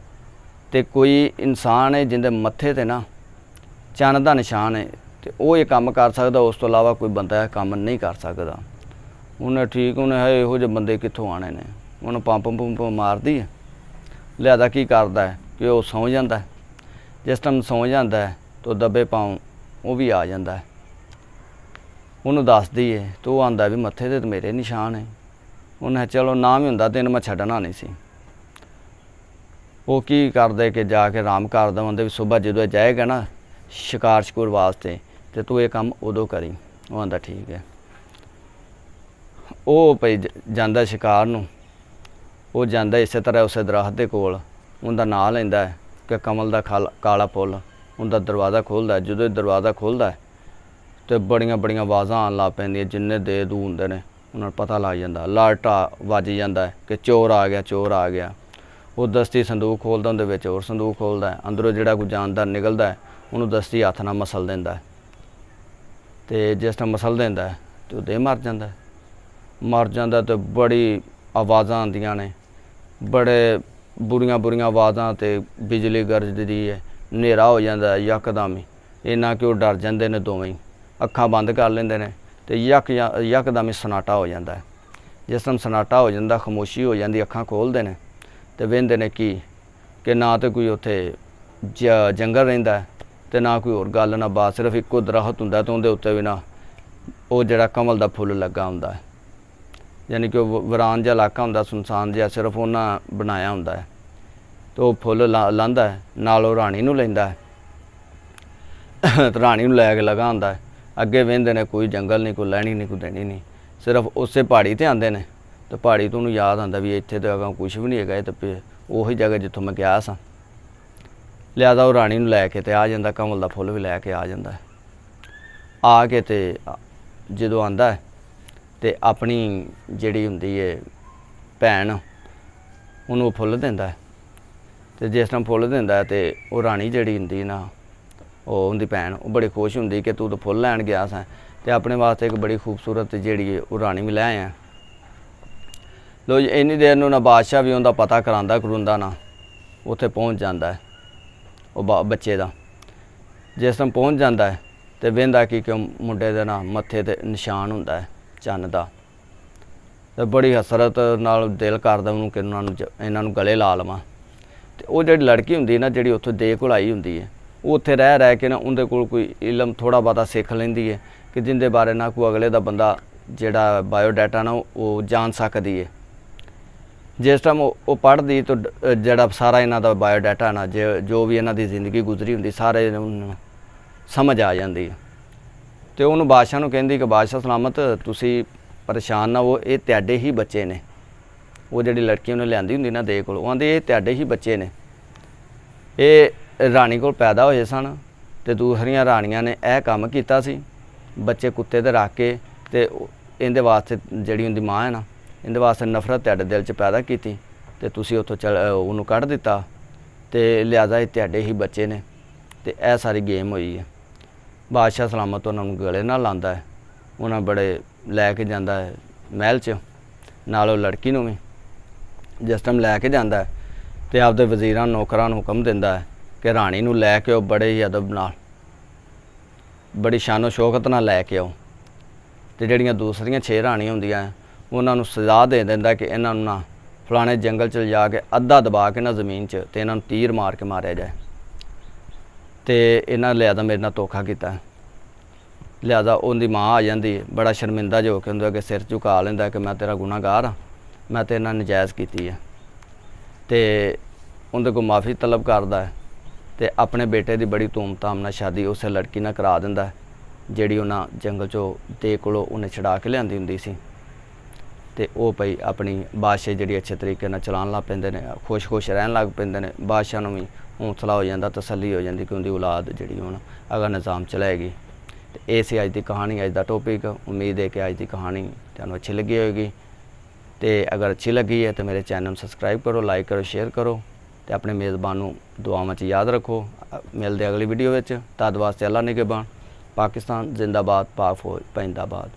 ਤੇ ਕੋਈ ਇਨਸਾਨ ਹੈ ਜਿਹਦੇ ਮੱਥੇ ਤੇ ਨਾ ਚੰਨ ਦਾ ਨਿਸ਼ਾਨ ਹੈ, ਤੇ ਉਹ ਇਹ ਕੰਮ ਕਰ ਸਕਦਾ, ਉਸ ਤੋਂ ਇਲਾਵਾ ਕੋਈ ਬੰਦਾ ਇਹ ਕੰਮ ਨਹੀਂ ਕਰ ਸਕਦਾ। ਉਹਨੇ ਠੀਕ, ਉਹਨੇ ਹੈ ਇਹੋ ਜਿਹੇ ਬੰਦੇ ਕਿੱਥੋਂ ਆਣੇ ਨੇ? ਉਹਨੂੰ ਪੰਪ ਮਾਰਦੀ ਹੈ। ਲਿਹਾਜ਼ਾ ਕੀ ਕਰਦਾ ਹੈ ਕਿ ਉਹ ਸੌਂ ਜਾਂਦਾ। ਜਿਸ ਟਾਈਮ ਸੌਂ ਜਾਂਦਾ ਤਾਂ ਦੱਬੇ ਪਾਉਂ ਉਹ ਵੀ ਆ ਜਾਂਦਾ। ਉਹਨੂੰ ਦੱਸਦੀ ਹੈ ਤੇ ਉਹ ਆਂਦਾ ਵੀ ਮੱਥੇ ਤੇ ਮੇਰੇ ਨਿਸ਼ਾਨ ਹੈ। ਉਹਨੇ ਚਲੋ ਨਾ ਵੀ ਹੁੰਦਾ ਤੈਨੂੰ ਮੈਂ ਛੱਡਣਾ ਨਹੀਂ ਸੀ। ਉਹ ਕੀ ਕਰਦੇ ਕਿ ਜਾ ਕੇ ਆਰਾਮ ਕਰ ਦੇਵਾਂਦੇ ਵੀ ਸੁਬਾਹ ਜਦੋਂ ਜਾਏਗਾ ਨਾ ਸ਼ਿਕਾਰ ਵਾਸਤੇ, ਤੇ ਤੂੰ ਇਹ ਕੰਮ ਉਦੋਂ ਕਰੀ। ਉਹ ਆਂਦਾ ਠੀਕ ਹੈ। ਉਹ ਪਈ ਜਾਂਦਾ ਸ਼ਿਕਾਰ ਨੂੰ। ਉਹ ਜਾਂਦਾ ਇਸੇ ਤਰ੍ਹਾਂ ਉਸੇ ਦਰਖਤ ਦੇ ਕੋਲ, ਉਹਦਾ ਨਾਂ ਲੈਂਦਾ ਕਿ ਕਮਲ ਦਾ ਕਾਲਾ ਫੁੱਲ। ਉਹਦਾ ਦਰਵਾਜ਼ਾ ਖੋਲ੍ਹਦਾ। ਜਦੋਂ ਦਰਵਾਜ਼ਾ ਖੋਲ੍ਹਦਾ ਤੇ ਬੜੀਆਂ ਆਵਾਜ਼ਾਂ ਆਉਣ ਲੱਗ ਪੈਂਦੀਆਂ। ਜਿੰਨੇ ਦੇ ਦੂ ਹੁੰਦੇ ਨੇ ਉਹਨਾਂ ਨੂੰ ਪਤਾ ਲੱਗ ਜਾਂਦਾ, ਲਾਟਾ ਵੱਜ ਜਾਂਦਾ ਕਿ ਚੋਰ ਆ ਗਿਆ, ਚੋਰ ਆ ਗਿਆ। ਉਹ ਦਸਤੀ ਸੰਦੂਕ ਖੋਲ੍ਹਦਾ, ਉਹਦੇ ਵਿੱਚ ਹੋਰ ਸੰਦੂਕ ਖੋਲ੍ਹਦਾ। ਅੰਦਰੋਂ ਜਿਹੜਾ ਕੋਈ ਜਾਨਦਾਰ ਨਿਕਲਦਾ ਉਹਨੂੰ ਦਸਤੀ ਹੱਥ ਨਾਲ ਮਸਲ ਦਿੰਦਾ। ਤੇ ਜਿਸ ਤਰ੍ਹਾਂ ਮਸਲ ਦਿੰਦਾ ਤੇ ਉਹ ਦੇ ਮਰ ਜਾਂਦਾ। ਤੇ ਬੜੀ ਆਵਾਜ਼ਾਂ ਆਉਂਦੀਆਂ ਨੇ, ਬੜੇ ਬੁਰੀਆਂ ਆਵਾਜ਼ਾਂ, ਤੇ ਬਿਜਲੀ ਗਰਜਦੀ ਹੈ। ਹਨੇਰਾ ਹੋ ਜਾਂਦਾ ਯਕਦਮ ਹੀ, ਇੰਨਾ ਕਿ ਉਹ ਡਰ ਜਾਂਦੇ ਨੇ ਦੋਵੇਂ ਹੀ। ਅੱਖਾਂ ਬੰਦ ਕਰ ਲੈਂਦੇ ਨੇ ਤੇ ਯਕਦਮ ਹੀ ਸਨਾਟਾ ਹੋ ਜਾਂਦਾ ਹੈ। ਜਿਸ ਟਾਈਮ ਸਨਾਟਾ ਹੋ ਜਾਂਦਾ, ਖਾਮੋਸ਼ੀ ਹੋ ਜਾਂਦੀ, ਅੱਖਾਂ ਖੋਲ੍ਹਦੇ ਨੇ ਤੇ ਵੇਂਦੇ ਨੇ ਕਿ ਨਾ ਤੇ ਕੋਈ ਉੱਥੇ ਜੰਗਲ ਰਹਿੰਦਾ ਤੇ ਨਾ ਕੋਈ ਹੋਰ ਗੱਲ ਨਾ ਬਾਤ, ਸਿਰਫ ਇੱਕੋ ਦਰਖਤ ਹੁੰਦਾ ਤੇ ਉਹਦੇ ਉੱਤੇ ਵੀ ਨਾ ਉਹ ਜਿਹੜਾ ਕਮਲ ਦਾ ਫੁੱਲ ਲੱਗਾ ਹੁੰਦਾ ਹੈ। ਯਾਨੀ ਕਿ ਉਹ ਵੀਰਾਨ ਜਿਹਾ ਇਲਾਕਾ ਹੁੰਦਾ, ਸੁਨਸਾਨ ਜਿਹਾ, ਸਿਰਫ ਉਹਨਾਂ ਬਣਾਇਆ ਹੁੰਦਾ ਹੈ। ਤੇ ਉਹ ਫੁੱਲ ਲਾਂਦਾ ਹੈ, ਨਾਲ ਉਹ ਰਾਣੀ ਨੂੰ ਲੈਂਦਾ ਹੈ ਤੇ ਰਾਣੀ ਨੂੰ ਲੈ ਕੇ ਲਗਾ ਹੁੰਦਾ ਹੈ। ਅੱਗੇ ਵੇਂਦੇ ਨੇ ਕੋਈ ਜੰਗਲ ਨਹੀਂ, ਕੋਈ ਲੈਣੀ ਨਹੀਂ, ਕੋਈ ਦੇਣੀ ਨਹੀਂ, ਸਿਰਫ ਉਸੇ ਪਹਾੜੀ ਤੇ ਆਉਂਦੇ ਨੇ ਤੇ ਪਹਾੜੀ ਤੋਂ ਉਹਨੂੰ ਯਾਦ ਆਉਂਦਾ ਵੀ ਇੱਥੇ ਤਾਂ ਅਗਾਂਹ ਕੁਛ ਵੀ ਨਹੀਂ ਹੈਗਾ, ਇਹ ਤਾਂ ਉਹੀ ਜਗ੍ਹਾ ਜਿੱਥੋਂ ਮੈਂ ਗਿਆ ਸਾਂ। ਲਿਆਦਾ ਉਹ ਰਾਣੀ ਨੂੰ ਲੈ ਕੇ ਤੇ ਆ ਜਾਂਦਾ, ਕਮਲ ਦਾ ਫੁੱਲ ਵੀ ਲੈ ਕੇ ਆ ਜਾਂਦਾ ਹੈ। ਆ ਕੇ ਤੇ ਜਦੋਂ ਆਉਂਦਾ ਹੈ ਤੇ ਆਪਣੀ ਜਿਹੜੀ ਹੁੰਦੀ ਹੈ ਭੈਣ, ਉਹਨੂੰ ਫੁੱਲ ਦਿੰਦਾ ਹੈ। ਤੇ ਜਿਸ ਟਾਈਮ ਫੁੱਲ ਦਿੰਦਾ ਹੈ ਤੇ ਉਹ ਰਾਣੀ ਜਿਹੜੀ ਹੁੰਦੀ ਨਾ, ਉਹ ਉਹਦੀ ਭੈਣ, ਉਹ ਬੜੀ ਖੁਸ਼ ਹੁੰਦੀ ਕਿ ਤੂੰ ਤਾਂ ਫੁੱਲ ਲੈਣ ਗਿਆ ਸਾਂ ਤੇ ਆਪਣੇ ਵਾਸਤੇ ਇੱਕ ਬੜੀ ਖੂਬਸੂਰਤ ਜਿਹੜੀ ਹੈ ਉਹ ਰਾਣੀ ਵੀ ਲੈ ਆਇਆ। ਲੋ ਜੀ, ਇੰਨੀ ਦੇਰ ਨੂੰ ਨਾ ਬਾਦਸ਼ਾਹ ਵੀ ਉਹਦਾ ਪਤਾ ਕਰਾਉਂਦਾ ਨਾ ਉੱਥੇ ਪਹੁੰਚ ਜਾਂਦਾ ਹੈ ਉਹ ਬੱਚੇ ਦਾ। ਜਿਸ ਟਾਈਮ ਪਹੁੰਚ ਜਾਂਦਾ ਹੈ ਤੇ ਵੇਂਦਾ ਕਿ ਮੁੰਡੇ ਦੇ ਨਾ ਮੱਥੇ ਤੇ ਨਿਸ਼ਾਨ ਹੁੰਦਾ ਹੈ ਚੰਨ ਦਾ। ਤੇ ਬੜੀ ਹਸਰਤ ਨਾਲ ਦਿਲ ਕਰਦਾ ਉਹਨੂੰ ਕਿ ਇਹਨਾਂ ਨੂੰ ਗਲੇ ਲਾ ਲਵਾਂ। ਤੇ ਉਹ ਜਿਹੜੀ ਲੜਕੀ ਹੁੰਦੀ ਨਾ, ਜਿਹੜੀ ਉੱਥੋਂ ਦੇ ਕੋਲ ਆਈ ਹੁੰਦੀ ਹੈ, ਉਹ ਉੱਥੇ ਰਹਿ ਕੇ ਨਾ ਉਹਦੇ ਕੋਲ ਕੋਈ ਇਲਮ ਥੋੜ੍ਹਾ ਬਹੁਤਾ ਸਿੱਖ ਲੈਂਦੀ ਹੈ ਕਿ ਜਿੰਦੇ ਬਾਰੇ ਨਾ ਕੋਈ ਅਗਲੇ ਦਾ ਬੰਦਾ ਜਿਹੜਾ ਬਾਇਓਡਾਟਾ ਨਾ ਉਹ ਜਾਣ ਸਕਦੀ ਹੈ। ਜਿਸ ਟਾਈਮ ਉਹ ਪੜ੍ਹਦੀ ਤਾਂ ਜਿਹੜਾ ਸਾਰਾ ਇਹਨਾਂ ਦਾ ਬਾਇਓਡਾਟਾ ਨਾ, ਜੋ ਵੀ ਇਹਨਾਂ ਦੀ ਜ਼ਿੰਦਗੀ ਗੁਜ਼ਰੀ ਹੁੰਦੀ, ਸਾਰੇ ਉਹਨੂੰ ਸਮਝ ਆ ਜਾਂਦੀ ਹੈ। ਤੇ ਉਹਨੂੰ ਬਾਦਸ਼ਾਹ ਨੂੰ ਕਹਿੰਦੀ ਕਿ ਬਾਦਸ਼ਾਹ ਸਲਾਮਤ, ਤੁਸੀਂ ਪਰੇਸ਼ਾਨ ਨਾ ਹੋ, ਇਹ ਤੁਹਾਡੇ ਹੀ ਬੱਚੇ ਨੇ। ਉਹ ਜਿਹੜੀ ਲੜਕੀ ਉਹਨੇ ਲਿਆਂਦੀ ਹੁੰਦੀ ਨਾ ਦੇ ਕੋਲ, ਉਹ ਆਂਦੇ ਇਹ ਤੁਹਾਡੇ ਹੀ ਬੱਚੇ ਨੇ, ਇਹ ਰਾਣੀ ਕੋਲ ਪੈਦਾ ਹੋਏ ਸਨ ਤੇ ਦੂਸਰੀਆਂ ਰਾਣੀਆਂ ਨੇ ਇਹ ਕੰਮ ਕੀਤਾ ਸੀ, ਬੱਚੇ ਕੁੱਤੇ ਤੇ ਰੱਖ ਕੇ ਤੇ ਇਹਦੇ ਵਾਸਤੇ ਜਿਹੜੀ ਉਹਦੀ ਮਾਂ ਹੈ ਨਾ, ਇਹਦੇ ਵਾਸਤੇ ਨਫ਼ਰਤ ਤੁਹਾਡੇ ਦਿਲ 'ਚ ਪੈਦਾ ਕੀਤੀ ਤੇ ਤੁਸੀਂ ਉੱਥੋਂ ਉਹਨੂੰ ਕੱਢ ਦਿੱਤਾ ਤੇ ਲਿਹਾਜ਼ਾ ਇਹ ਤੁਹਾਡੇ ਹੀ ਬੱਚੇ ਨੇ। ਤੇ ਇਹ ਸਾਰੀ ਗੇਮ ਹੋਈ ਹੈ। ਬਾਦਸ਼ਾਹ ਸਲਾਮਤ ਉਹਨਾਂ ਨੂੰ ਗਲੇ ਨਾਲ ਲਾਉਂਦਾ ਹੈ, ਉਹਨਾਂ ਬੜੇ ਲੈ ਕੇ ਜਾਂਦਾ ਹੈ ਮਹਿਲ 'ਚ, ਨਾਲ ਉਹ ਲੜਕੀ ਨੂੰ ਵੀ। ਜਿਸ ਟਾਈਮ ਲੈ ਕੇ ਜਾਂਦਾ ਹੈ ਤੇ ਆਪਦੇ ਵਜ਼ੀਰਾਂ ਨੌਕਰਾਂ ਨੂੰ ਹੁਕਮ ਦਿੰਦਾ ਹੈ ਕਿ ਰਾਣੀ ਨੂੰ ਲੈ ਕੇ ਉਹ ਬੜੇ ਹੀ ਅਦਬ ਨਾਲ, ਬੜੀ ਸ਼ਾਨੋ ਸ਼ੌਕਤ ਨਾਲ ਲੈ ਕੇ ਆਓ। ਤੇ ਜਿਹੜੀਆਂ ਦੂਸਰੀਆਂ 6 ਰਾਣੀਆਂ ਹੁੰਦੀਆਂ ਉਹਨਾਂ ਨੂੰ ਸਜ਼ਾ ਦੇ ਦਿੰਦਾ ਕਿ ਇਹਨਾਂ ਨੂੰ ਨਾ ਫਲਾਣੇ ਜੰਗਲ 'ਚ ਜਾ ਕੇ ਅੱਧਾ ਦਬਾ ਕੇ ਨਾ ਜ਼ਮੀਨ 'ਚ ਤੇ ਇਹਨਾਂ ਨੂੰ ਤੀਰ ਮਾਰ ਕੇ ਮਾਰਿਆ ਜਾਏ। ਤੇ ਇਹਨਾਂ ਲਿਆਦਾ ਮੇਰੇ ਨਾਲ ਧੋਖਾ ਕੀਤਾ। ਲਿਹਾਜ਼ਾ ਉਹਦੀ ਮਾਂ ਆ ਜਾਂਦੀ, ਬੜਾ ਸ਼ਰਮਿੰਦਾ ਜੋ ਕੇ ਉਹਦੇ ਅੱਗੇ ਸਿਰ ਝੁਕਾ ਲੈਂਦਾ ਕਿ ਮੈਂ ਤੇਰਾ ਗੁਨਾਹਗਾਰ ਹਾਂ, ਮੈਂ ਤੇਰੇ ਨਾਲ ਨਜਾਇਜ਼ ਕੀਤੀ ਹੈ। ਤੇ ਉਹਦੇ ਕੋਲ ਮਾफ़ੀ ਤਲਬ ਕਰਦਾ ਹੈ ਤੇ ਆਪਣੇ ਬੇਟੇ ਦੀ ਬੜੀ ਧੂਮ-ਧਾਮ ਨਾਲ ਸ਼ਾਦੀ ਉਸੇ ਲੜਕੀ ਨਾਲ ਕਰਾ ਦਿੰਦਾ ਜਿਹੜੀ ਉਹਨਾਂ ਜੰਗਲ 'ਚੋਂ ਦੇ ਕੋਲੋਂ ਉਹਨੇ ਛੁਡਾ ਕੇ ਲਿਆਂਦੀ ਹੁੰਦੀ ਸੀ। ਤੇ ਉਹ ਭਈ ਆਪਣੀ ਬਾਦਸ਼ਾਹ ਜਿਹੜੀ ਅੱਛੇ ਤਰੀਕੇ ਨਾਲ ਚਲਾਉਣ ਲੱਗ ਪੈਂਦੇ ਨੇ, ਖੁਸ਼ ਰਹਿਣ ਲੱਗ ਪੈਂਦੇ ਨੇ। ਬਾਦਸ਼ਾਹ ਨੂੰ ਵੀ ਹੌਸਲਾ ਹੋ ਜਾਂਦਾ, ਤਸੱਲੀ ਹੋ ਜਾਂਦੀ ਕਿ ਉਹਦੀ ਔਲਾਦ ਜਿਹੜੀ ਹੁਣ ਅਗਰ ਨਿਜ਼ਾਮ ਚਲਾਏਗੀ। ਤੇ ਇਹ ਸੀ ਅੱਜ ਦੀ ਕਹਾਣੀ, ਅੱਜ ਦਾ ਟੌਪਿਕ। ਉਮੀਦ ਹੈ ਕਿ ਅੱਜ ਦੀ ਕਹਾਣੀ ਤੁਹਾਨੂੰ ਅੱਛੀ ਲੱਗੀ ਹੋਵੇਗੀ। ਤੇ ਅਗਰ ਅੱਛੀ ਲੱਗੀ ਹੈ ਤਾਂ ਮੇਰੇ ਚੈਨਲ ਨੂੰ ਸਬਸਕ੍ਰਾਈਬ ਕਰੋ, ਲਾਈਕ ਕਰੋ, ਸ਼ੇਅਰ ਕਰੋ ਤੇ ਆਪਣੇ ਮੇਜ਼ਬਾਨ ਨੂੰ ਦੁਆਵਾਂ 'ਚ ਯਾਦ ਰੱਖੋ। ਮਿਲਦੇ ਅਗਲੀ ਵੀਡੀਓ ਵਿੱਚ। ਤਦ ਵਾਸਤੇ ਅੱਲਾ ਨਿਗਹਿਬਾਨ। ਪਾਕਿਸਤਾਨ ਜ਼ਿੰਦਾਬਾਦ, ਪਾਕ ਫੌਜ ਜ਼ਿੰਦਾਬਾਦ।